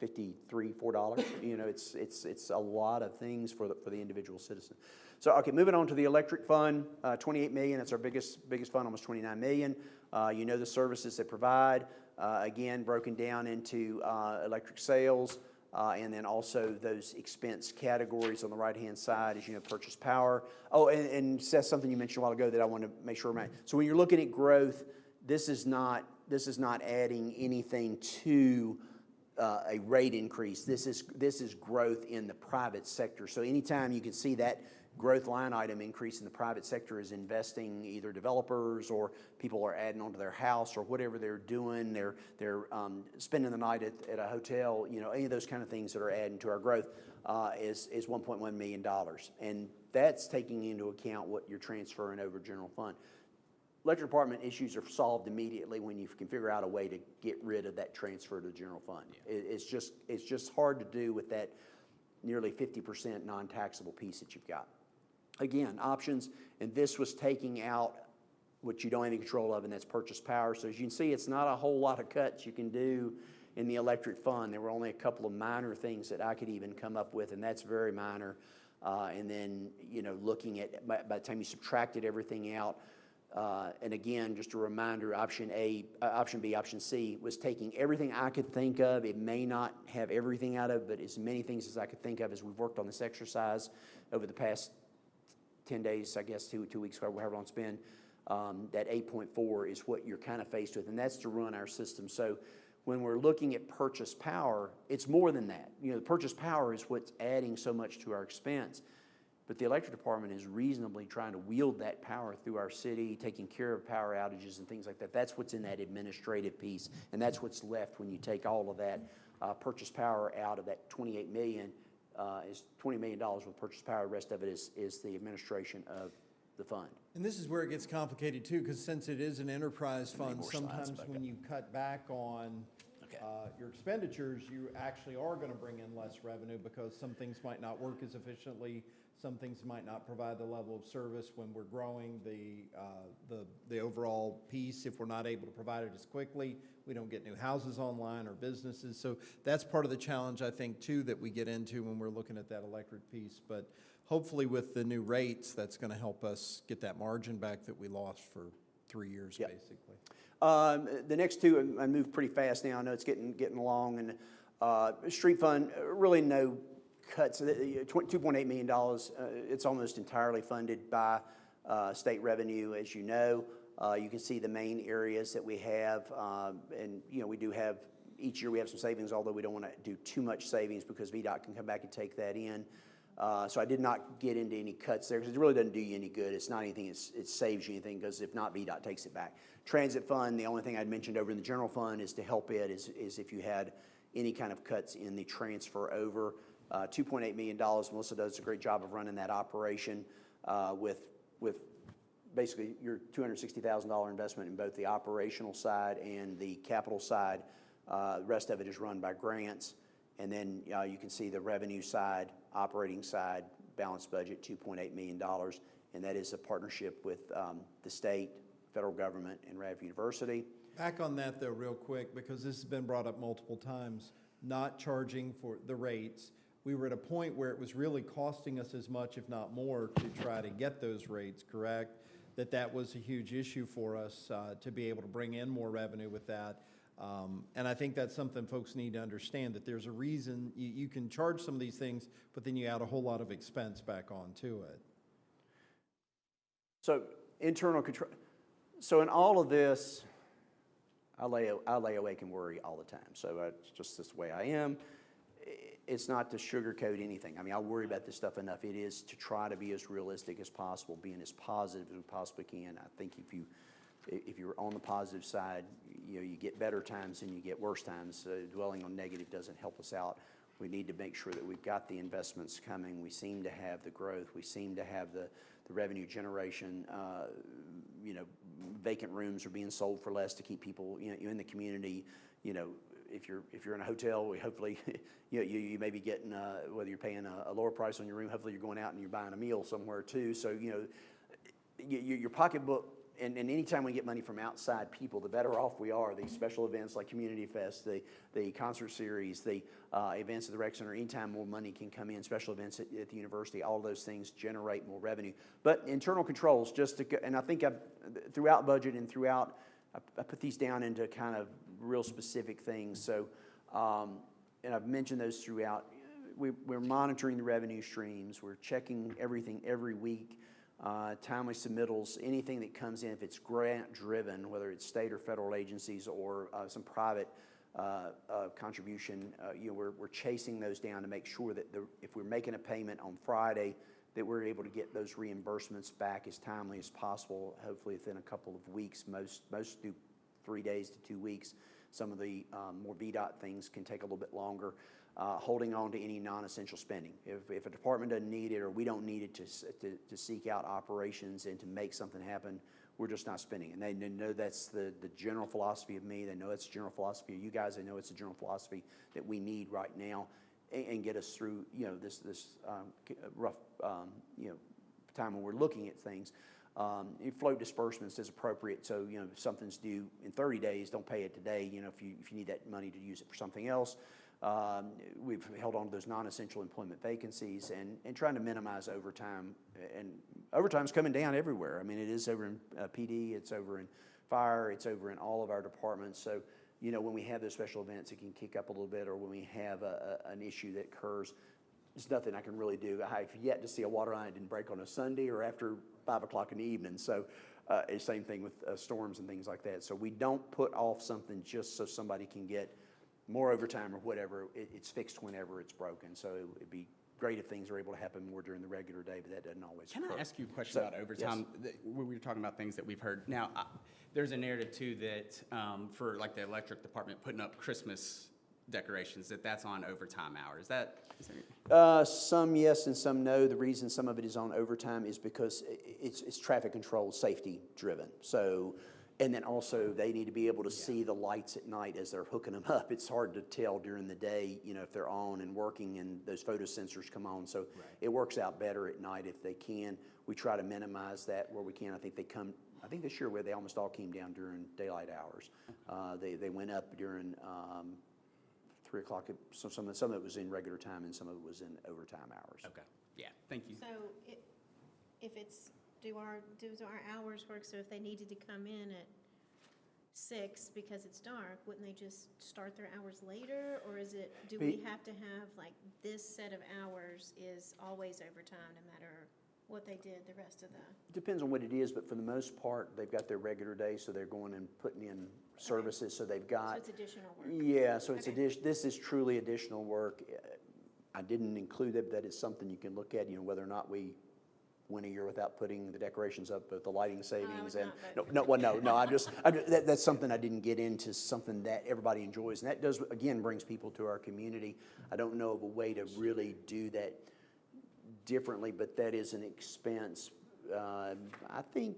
$53, $4. It's a lot of things for the individual citizen. So, okay, moving on to the electric fund, $28 million. That's our biggest fund, almost $29 million. The services they provide. Again, broken down into electric sales, and then also those expense categories on the right-hand side, as purchase power. Oh, and Seth, something you mentioned a while ago that I want to make sure. So when you're looking at growth, this is not adding anything to a rate increase. This is growth in the private sector. So anytime you can see that growth line item increase in the private sector is investing, either developers or people are adding onto their house or whatever they're doing, they're spending the night at a hotel, any of those kind of things that are adding to our growth is $1.1 million. And that's taking into account what you're transferring over general fund. Electric department issues are solved immediately when you can figure out a way to get rid of that transfer to the general fund. Yeah. It's just hard to do with that nearly 50% non-taxable piece that you've got. Again, options, and this was taking out what you don't have any control of, and that's purchase power. So as you can see, it's not a whole lot of cuts you can do in the electric fund. There were only a couple of minor things that I could even come up with, and that's very minor. And then, looking at, by the time you subtracted everything out, and again, just a reminder, option A, option B, option C was taking everything I could think of. It may not have everything out of, but as many things as I could think of as we've worked on this exercise over the past 10 days, I guess, 2 weeks, however long it's been. That 8.4 is what you're kind of faced with, and that's to run our system. So when we're looking at purchase power, it's more than that. The purchase power is what's adding so much to our expense. But the electric department is reasonably trying to wield that power through our city, taking care of power outages and things like that. That's what's in that administrative piece, and that's what's left when you take all of that purchase power out of that $28 million. Is $20 million with purchase power. The rest of it is the administration of the fund. And this is where it gets complicated too, because since it is an enterprise fund, sometimes when you cut back on Okay. Your expenditures, you actually are going to bring in less revenue because some things might not work as efficiently, some things might not provide the level of service when we're growing the overall piece. If we're not able to provide it as quickly, we don't get new houses online or businesses. So that's part of the challenge, I think, too, that we get into when we're looking at that electric piece. But hopefully with the new rates, that's going to help us get that margin back that we lost for 3 years, Yep. basically. The next two, I move pretty fast now. I know it's getting along. And street fund, really no cuts. $2.8 million. It's almost entirely funded by state revenue, as you know. You can see the main areas that we have, and we do have each year we have some savings, although we don't want to do too much savings because VDOT can come back and take that in. So I did not get into any cuts there because it really doesn't do you any good. It's not anything, it saves you anything because if not, VDOT takes it back. Transit fund, the only thing I'd mentioned over in the general fund is to help it is if you had any kind of cuts in the transfer over. $2.8 million, Melissa does a great job of running that operation with basically your $260,000 investment in both the operational side and the capital side. The rest of it is run by grants. And then you can see the revenue side, operating side, balanced budget, $2.8 million. And that is a partnership with the state, federal government, and Radford University. Back on that, though, real quick, because this has been brought up multiple times, not charging for the rates. We were at a point where it was really costing us as much, if not more, to try to get those rates correct, that was a huge issue for us to be able to bring in more revenue with that. And I think that's something folks need to understand, that there's a reason you can charge some of these things, but then you add a whole lot of expense back onto it. So internal control. So in all of this, I lay awake and worry all the time. So it's just this way I am. It's not to sugarcoat anything. I mean, I worry about this stuff enough. It is to try to be as realistic as possible, being as positive as we possibly can. I think if you're on the positive side, you get better times and you get worse times. Dwelling on negative doesn't help us out. We need to make sure that we've got the investments coming. We seem to have the growth. We seem to have the revenue generation. Vacant rooms are being sold for less to keep people in the community. If you're in a hotel, hopefully you may be getting whether you're paying a lower price on your room. Hopefully you're going out and you're buying a meal somewhere too. So your pocketbook. And anytime we get money from outside people, the better off we are. These special events like Community Fest, the concert series, the events at the Rec Center, anytime more money can come in, special events at the university, all those things generate more revenue. But internal controls, and I think throughout budget and throughout, I put these down into kind of real specific things. So, and I've mentioned those throughout. We're monitoring the revenue streams. We're checking everything every week. Timely submittals, anything that comes in, if it's grant-driven, whether it's state or federal agencies or some private contribution, we're chasing those down to make sure that if we're making a payment on Friday, that we're able to get those reimbursements back as timely as possible, hopefully within a couple of weeks. Most do 3 days to 2 weeks. Some of the more VDOT things can take a little bit longer. Holding on to any non-essential spending. If a department doesn't need it or we don't need it to seek out operations and to make something happen, we're just not spending. And they know that's the general philosophy of me. They know it's the general philosophy of you guys. They know it's the general philosophy that we need right now and get us through this rough time when we're looking at things. Float disbursements is appropriate. So if something's due in 30 days, don't pay it today. If you need that money to use it for something else. We've held on to those non-essential employment vacancies and trying to minimize overtime. And overtime's coming down everywhere. I mean, it is over in PD, it's over in fire, it's over in all of our departments. So, when we have those special events, it can kick up a little bit, or when we have an issue that occurs, there's nothing I can really do. I've yet to see a water line that didn't break on a Sunday or after 5 o'clock in the evening. So, same thing with storms and things like that. So we don't put off something just so somebody can get more overtime or whatever. It's fixed whenever it's broken. So it'd be great if things are able to happen more during the regular day, but that doesn't always occur. Can I ask you a question about overtime? Yes. We were talking about things that we've heard. Now, there's a narrative too that for like the electric department putting up Christmas decorations, that's on overtime hours. Is that some yes and some no. The reason some of it is on overtime is because it's traffic control, safety driven. So And then also, they need to be able to see the lights at night as they're hooking them up. It's hard to tell during the day, you know, if they're on and working and those photo sensors come on. So it works out better at night if they can. We try to minimize that where we can. I think this year where they almost all came down during daylight hours. They went up during 3 o'clock. Some of it was in regular time and some of it was in overtime hours. Okay, yeah, thank you. So if it's, do our hours work, so if they needed to come in at 6 because it's dark, wouldn't they just start their hours later? Or is it, do we have to have, like, this set of hours is always overtime, no matter what they did the rest of the? Depends on what it is, but for the most part, they've got their regular day, so they're going and putting in services, so they've got. So it's additional work? Yeah, so it's Okay. this is truly additional work. I didn't include it, but it's something you can look at, you know, whether or not we went a year without putting the decorations up, but the lighting savings and, that's something I didn't get into, something that everybody enjoys, and that does, again, brings people to our community. I don't know of a way to really do that differently, but that is an expense. I think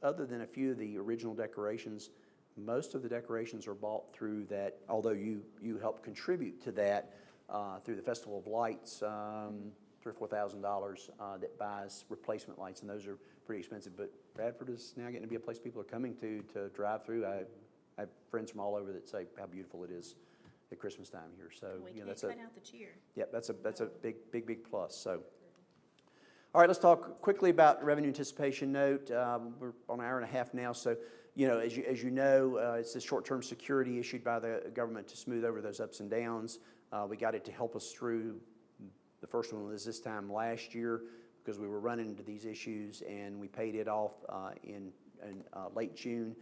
other than a few of the original decorations, most of the decorations are bought through that, although you help contribute to that through the Festival of Lights, $3,000 or $4,000 that buys replacement lights, and those are pretty expensive. But Radford is now getting to be a place people are coming to drive through. I have friends from all over that say how beautiful it is at Christmas time here. So We you know, can't that's cut out the cheer. Yep, that's a big plus. So, all right, let's talk quickly about revenue anticipation note. We're on an hour and a half now, so you know, as you know, it's a short-term security issued by the government to smooth over those ups and downs. We got it to help us through. The first one was this time last year because we were running into these issues, and we paid it off in late June.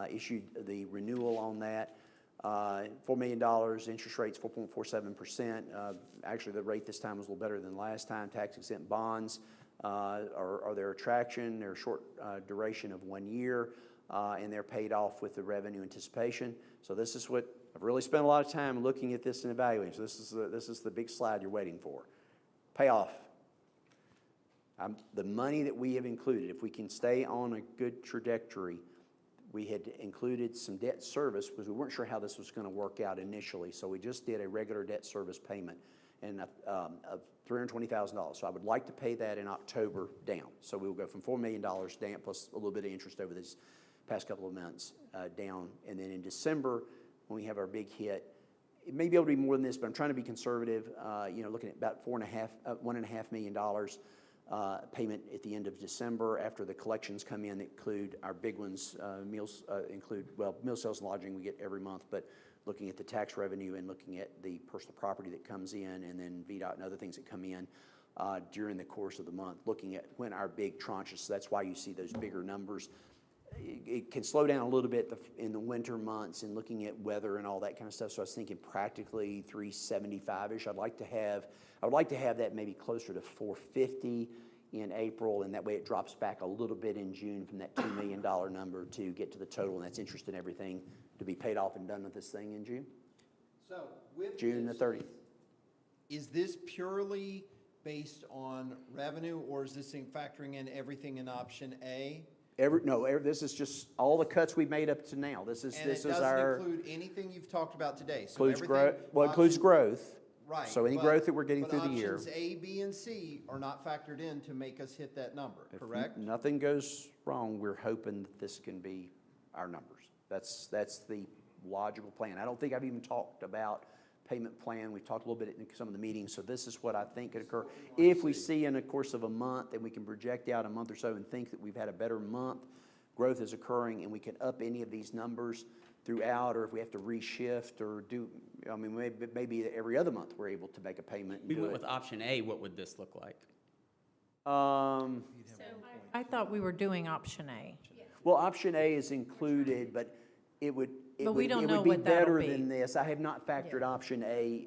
Issued the renewal on that. $4 million, interest rates 4.47%. Actually, the rate this time was a little better than last time. Tax-exempt bonds are their attraction. They're a short duration of 1 year, and they're paid off with the revenue anticipation. So this is what I've really spent a lot of time looking at this and evaluating. So this is the big slide you're waiting for. Payoff. The money that we have included, if we can stay on a good trajectory, we had included some debt service because we weren't sure how this was going to work out initially. So we just did a regular debt service payment and of $320,000. So I would like to pay that in October down. So we will go from $4 million down plus a little bit of interest over this past couple of months down. And then in December, when we have our big hit, it may be able to be more than this, but I'm trying to be conservative. You know, looking at about $1.5 million payment at the end of December after the collections come in that include our big ones. Meals include, well, meal sales and lodging we get every month, but looking at the tax revenue and looking at the personal property that comes in, and then VDOT and other things that come in during the course of the month, looking at when our big tranches. So that's why you see those bigger numbers. It can slow down a little bit in the winter months and looking at weather and all that kind of stuff. So I was thinking practically 375-ish. I would like to have that maybe closer to 450 in April, and that way it drops back a little bit in June from that $2 million number to get to the total, and that's interest and everything to be paid off and done with this thing in June. So with June the this, 30th. is this purely based on revenue, or is this factoring in everything in option A? This is just all the cuts we've made up to now. This is And it doesn't include anything you've talked about today? So includes everything growth. Well, it includes growth. Right. So any but- growth that we're getting through the year. But options A, B, and C are not factored in to make us hit that number, If correct? nothing goes wrong, we're hoping that this can be our numbers. That's the logical plan. I don't think I've even talked about payment plan. We've talked a little bit in some of the meetings, so this is what I think could occur. If we see in the course of a month, and we can project out a month or so and think that we've had a better month, growth is occurring, and we can up any of these numbers throughout, or if we have to reshift or do, I mean, maybe every other month we're able to make a payment and We do went it. with option A, what would this look like? So I thought we were doing option A. Well, option A is included, but it would But we don't it know would be what that'll better be. than this. I have not factored option A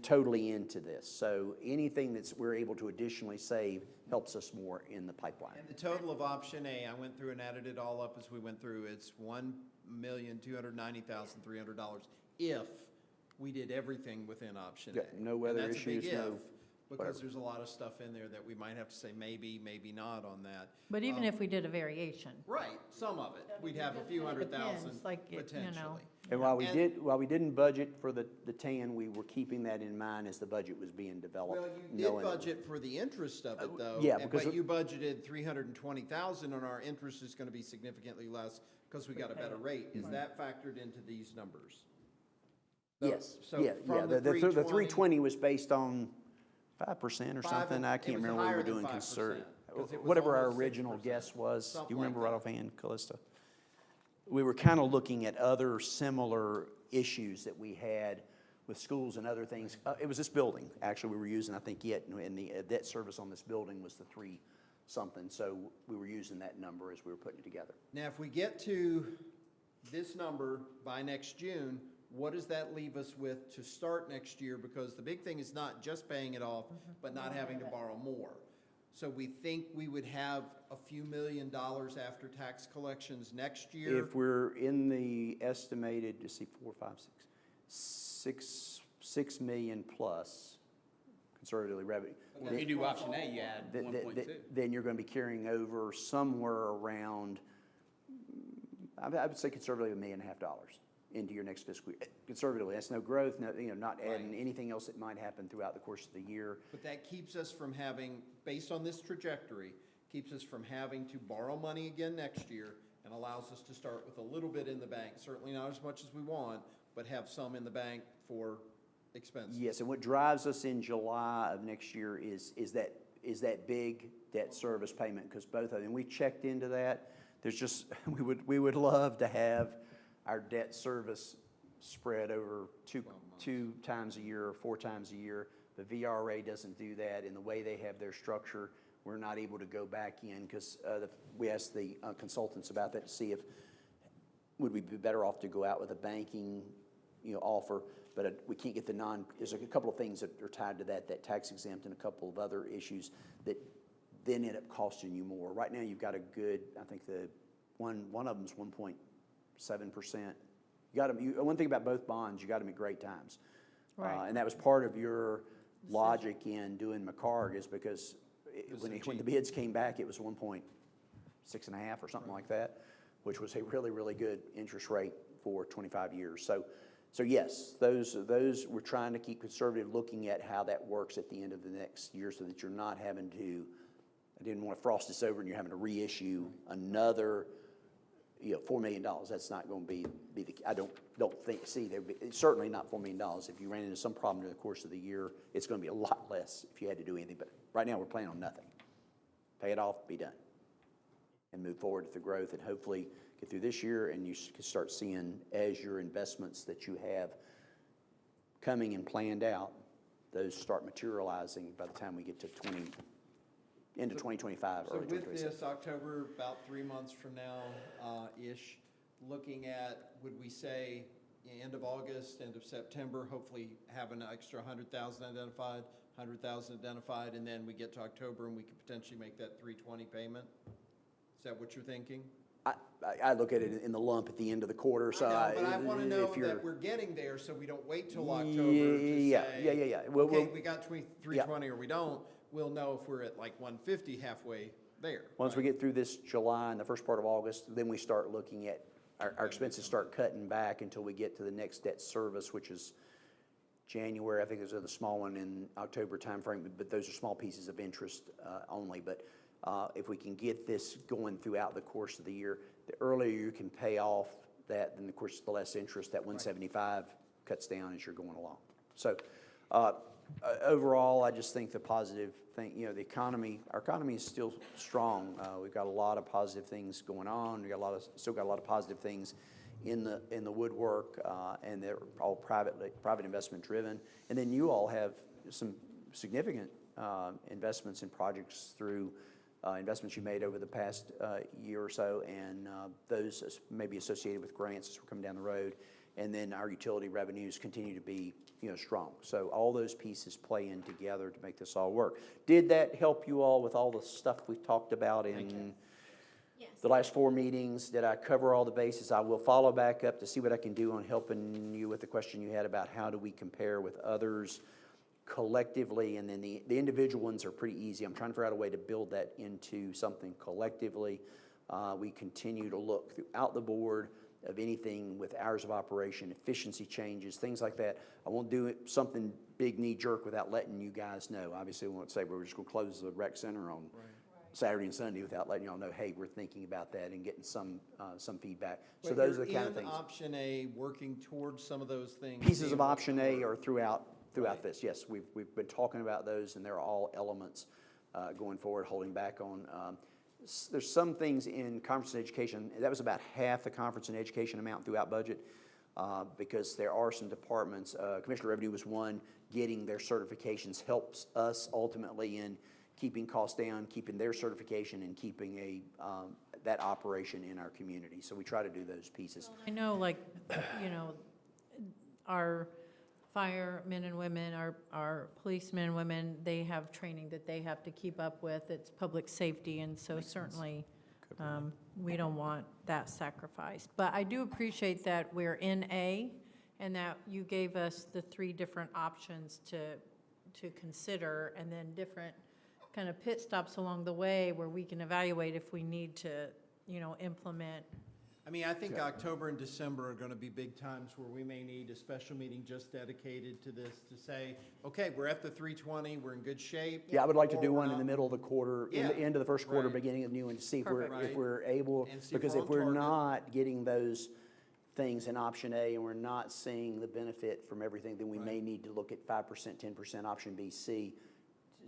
totally into this. So anything that's we're able to additionally save helps us more in the pipeline. And the total of option A, I went through and added it all up as we went through, it's $1,290,300 if we did everything within option Yeah, A. no weather And that's a big issues, no- because there's a lot of stuff in there that we might have to say maybe, maybe not on that. But even if we did a variation. Right, some of it, we'd have a few hundred thousand Depends, like, you know. potentially. And while And- while we didn't budget for the tan, we were keeping that in mind as the budget was being developed. Well, you did knowing- budget for the interest of it, though. yeah, and- because But it- you budgeted 320,000, and our interest is gonna be significantly less because we got a better rate. Is that factored into these numbers? So- Yes, so yeah, from yeah. the The 320 was based on 5% or something. I it can't was remember what we higher were than doing 5%, 'cause it was whatever our almost original 6%, guess was. Do something you remember like right that. offhand, Callista? We were kind of looking at other similar issues that we had with schools and other things. It was this building, actually, we were using, I think, and the debt service on this building was the 3-something. So we were using that number as we were putting it together. Now, if we get to this number by next June, what does that leave us with to start next year? Because the big thing is not just paying it off, but not having to borrow more. So we think we would have a few $1 million after tax collections next year. If we're in the estimated, let's see, 4, 5, 6 million plus conservatively revenue. If you do option A, you add th- 1.2. Then you're going to be carrying over somewhere around, I would say conservatively $1.5 million into your next fiscal year. Conservatively, that's no growth, no, not adding anything else that might happen throughout the course of the year. But that keeps us from having, based on this trajectory, keeps us from having to borrow money again next year and allows us to start with a little bit in the bank, certainly not as much as we want, but have some in the bank for expenses. Yes, and what drives us in July of next year is that big debt service payment, because both of them, we checked into that. There's just, we would love to have our debt service spread over two times a year or 4 times a year. The VRA doesn't do that. In the way they have their structure, we're not able to go back in because we asked the consultants about that to see if would we be better off to go out with a banking offer, but we can't get there's a couple of things that are tied to that tax exempt and a couple of other issues that then end up costing you more. Right now, you've got a good, I think one of them's 1.7%. One thing about both bonds, you got them at great times. Right. And that was part of your logic in doing McCarg is because when the bids came back, it was 1.6.5 or something like that, which was a really, really good interest rate for 25 years. So yes, those we're trying to keep conservative, looking at how that works at the end of the next year so that you're not having to, I didn't want to frost this over and you're having to reissue another $4 million. That's not going to be I don't think, it's certainly not $4 million. If you ran into some problem during the course of the year, it's going to be a lot less if you had to do anything. But right now, we're planning on nothing. Pay it off, be done, and move forward with the growth, and hopefully get through this year, and you can start seeing as your investments that you have coming and planned out, those start materializing by the time we get to into 2025, So early with 2026. this, October, about 3 months from now, ish, looking at, would we say, end of August, end of September, hopefully have an extra 100,000 identified, 100,000 identified, and then we get to October and we could potentially make that 320 payment? Is that what you're thinking? I look at it in the lump at the end of the quarter, so I know, but I want to know if you're, that we're getting there, so we don't wait till October to yeah, say, yeah. Well, okay, we'll- we got 320 or we don't. We'll know if we're at like 150 halfway there. Once we right? get through this July and the first part of August, then we start looking at, our expenses start cutting back until we get to the next debt service, which is January. I think there's a small one in October timeframe, but those are small pieces of interest only. But if we can get this going throughout the course of the year, the earlier you can pay off that, then of course the less interest, that 175 cuts down as you're going along. So overall, I just think the positive thing, the economy, our economy is still strong. We've got a lot of positive things going on. We've got still got a lot of positive things in the woodwork, and they're all private investment driven. And then you all have some significant investments in projects through investments you made over the past year or so, and those may be associated with grants as we're coming down the road. And then our utility revenues continue to be, strong. So all those pieces play in together to make this all work. Did that help you all with all the stuff we've talked about in Yes. the last 4 meetings? Did I cover all the bases? I will follow back up to see what I can do on helping you with the question you had about how do we compare with others. collectively, and then the individual ones are pretty easy. I'm trying to figure out a way to build that into something collectively. We continue to look throughout the board of anything with hours of operation, efficiency changes, things like that. I won't do something big knee-jerk without letting you guys know. Obviously, we won't say we're just going to close the rec center on Saturday and Sunday without letting y'all know, hey, we're thinking about that and getting some feedback. So But those are you're the kind of in things. option A, working towards some of those things. Pieces of being option A worked are throughout Right. this, yes. We've been talking about those, and they're all elements going forward, holding back on. There's some things in conference and education, that was about half the conference and education amount throughout budget, because there are some departments, Commissioner Revenue was one, getting their certifications helps us ultimately in keeping costs down, keeping their certification, and keeping that operation in our community. So we try to do those pieces. I know, like, our firemen and women, our policemen and women, they have training that they have to keep up with. It's public safety, and so certainly we don't want that sacrificed. But I do appreciate that we're in A, and that you gave us the 3 different options to consider, and then different kind of pit stops along the way where we can evaluate if we need to, implement. I mean, I think October and December are going to be big times where we may need a special meeting just dedicated to this, to say, okay, we're at the 320, we're in good shape. Yeah, I would like to or do we're one in the not. middle of the quarter, in the Yeah, end of the first quarter, right. beginning of the new one, to see if Perfect. we're able, And see if because we're if on we're target. not getting those things in option A and we're not seeing the benefit from everything, then we may Right. need to look at 5%, 10% option B, C.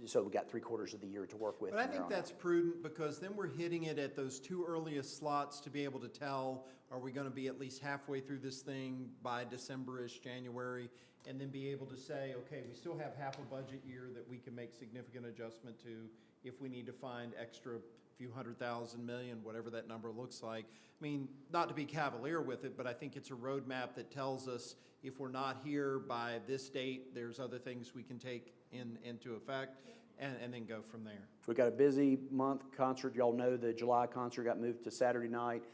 So we've got 3/4 of the year to work with. But I from there think on that's prudent, because then we're hitting it at those 2 earliest slots to be able to tell, are we going to be at least halfway through this thing by December-ish, January, and then be able to say, okay, we still have half a budget year that we can make significant adjustment to if we need to find extra few $100,000, million, whatever that number looks like. I mean, not to be cavalier with it, but I think it's a roadmap that tells us if we're not here by this date, there's other things we can take into effect, and then go from there. We've got a busy month concert. Y'all know the July concert got moved to Saturday night.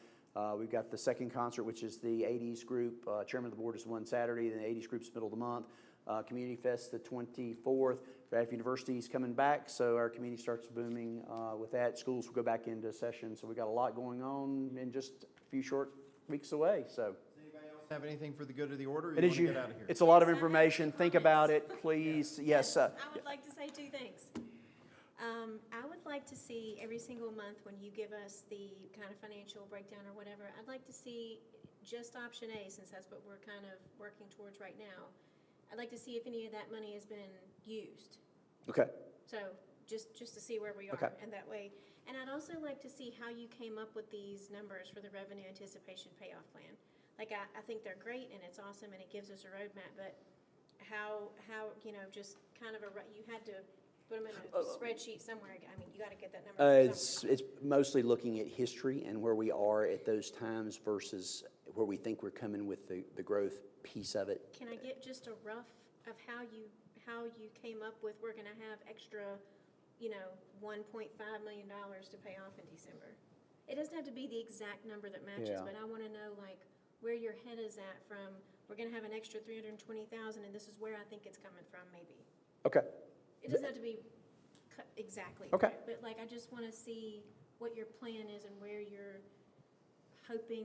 We've got the second concert, which is the 80s group. Chairman of the board is one Saturday, then the 80s group's middle of the month. Community Fest the 24th. Radford University is coming back, so our community starts booming with that. Schools will go back into session, so we got a lot going on in just a few short weeks away, so. Does anybody else have anything for the good of the order, or It you is want to you. get out of here? It's a lot of Yes, I have information. two Think comments. about it, please. Yes. I would like to say 2 things. I would like to see every single month when you give us the kind of financial breakdown or whatever, I'd like to see just option A, since that's what we're kind of working towards right now. I'd like to see if any of that money has been used. Okay. So just to see where we are, Okay. and that way. And I'd also like to see how you came up with these numbers for the revenue anticipation payoff plan. Like, I think they're great and it's awesome and it gives us a roadmap, but how, just kind of you had to put them in a spreadsheet somewhere. I mean, you gotta get that number from somewhere. It's mostly looking at history and where we are at those times versus where we think we're coming with the growth piece of it. Can I get just a rough of how you came up with, we're gonna have extra, $1.5 million to pay off in December? It doesn't have to be the exact number that matches, Yeah. but I wanna know, like, where your head is at from, we're gonna have an extra 320,000, and this is where I think it's coming from, maybe. Okay. It doesn't have to be cut exactly. Okay. right, But like, I just wanna see what your plan is and where you're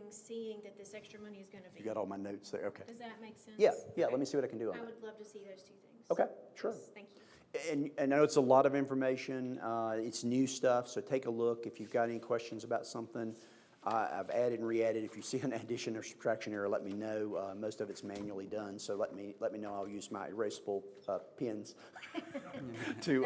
seeing that this extra money is gonna be. You got all my notes there, okay. Does that make sense? Yeah, let Okay. me see what I can do on I that. would love to see those 2 things. Okay, sure. Yes, thank you. And I know it's a lot of information, it's new stuff, so take a look. If you've got any questions about something, I've added and re-added. If you see an addition or subtraction error, let me know. Most of it's manually done, so let me know. I'll use my erasable pens to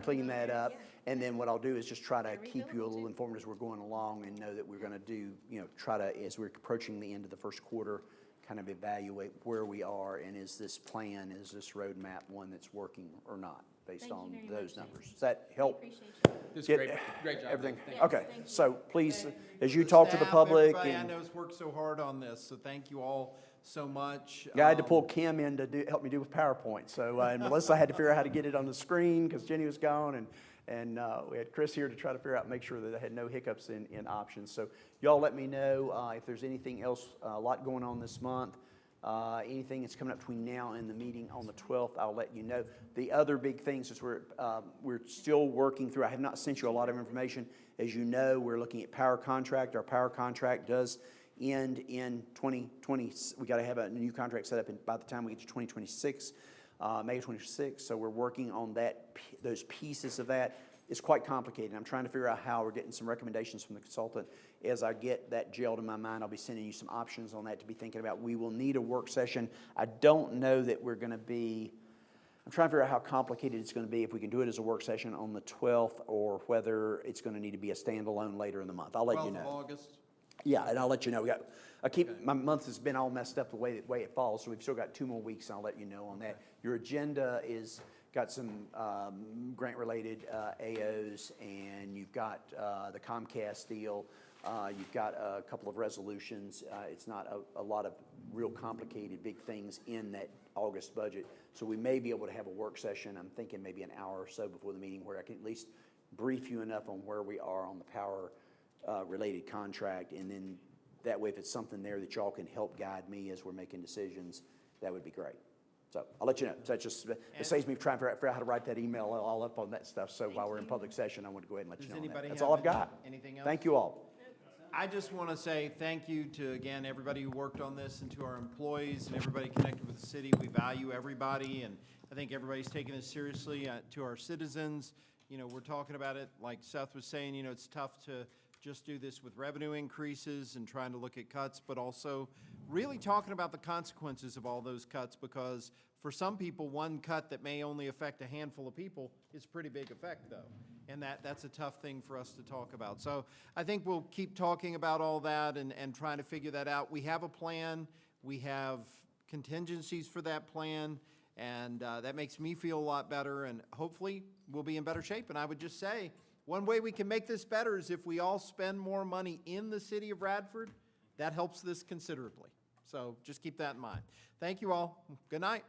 clean that up. And then what I'll do is just try to keep you a little informed as we're going along, and know that we're gonna do, try to, as we're approaching the end of the first quarter, kind of evaluate where we are, and is this plan, is this roadmap one that's working or not, based Thank you on very those much, numbers. Does that I help? appreciate you. Just Get great job. everything? Yes, Okay, thank you. so please, as you talk to the Staff, public, everybody I and know has worked so hard on this, so thank you all so much. yeah, I had to pull Kim in to help me do with PowerPoint. So, and Melissa had to figure out how to get it on the screen because Jenny was gone, and we had Chris here to try to figure out, make sure that I had no hiccups in options. So y'all let me know if there's anything else, a lot going on this month. Anything that's coming up between now and the meeting on the 12th, I'll let you know. The other big things is we're still working through, I have not sent you a lot of information. As you know, we're looking at power contract. Our power contract does end in 2020. We got to have a new contract set up by the time we get to 2026, May 26. So we're working on those pieces of that. It's quite complicated. I'm trying to figure out how. We're getting some recommendations from the consultant. As I get that gelled in my mind, I'll be sending you some options on that to be thinking about. We will need a work session. I don't know that we're going to be, I'm trying to figure out how complicated it's going to be, if we can do it as a work session on the 12th or whether it's going to need to be a standalone later in the month. I'll let you know. 12th of August. Yeah, and I'll let you know. My month has been all messed up the way it falls, so we've still got 2 more weeks, and I'll let you know on that. Your agenda is got some grant-related AOs, and you've got the Comcast deal. You've got a couple of resolutions. It's not a lot of real complicated big things in that August budget, so we may be able to have a work session. I'm thinking maybe an hour or so before the meeting where I can at least brief you enough on where we are on the power related contract, and then that way if it's something there that y'all can help guide me as we're making decisions, that would be great. So I'll let you know. So it saves me trying to figure out how to write that email all up on that stuff. So while we're in public session, I want to go ahead and let you know on that. That's all I've got. Anything else? Thank you all. I just want to say thank you to, again, everybody who worked on this, and to our employees and everybody connected with the city. We value everybody, and I think everybody's taking this seriously. To our citizens, we're talking about it, like Seth was saying, it's tough to just do this with revenue increases and trying to look at cuts, but also really talking about the consequences of all those cuts, because for some people, one cut that may only affect a handful of people is a pretty big effect, though. And that's a tough thing for us to talk about. So I think we'll keep talking about all that and trying to figure that out. We have a plan. We have contingencies for that plan, and that makes me feel a lot better, and hopefully we'll be in better shape. And I would just say, one way we can make this better is if we all spend more money in the city of Radford. That helps this considerably. So just keep that in mind. Thank you all. Good night.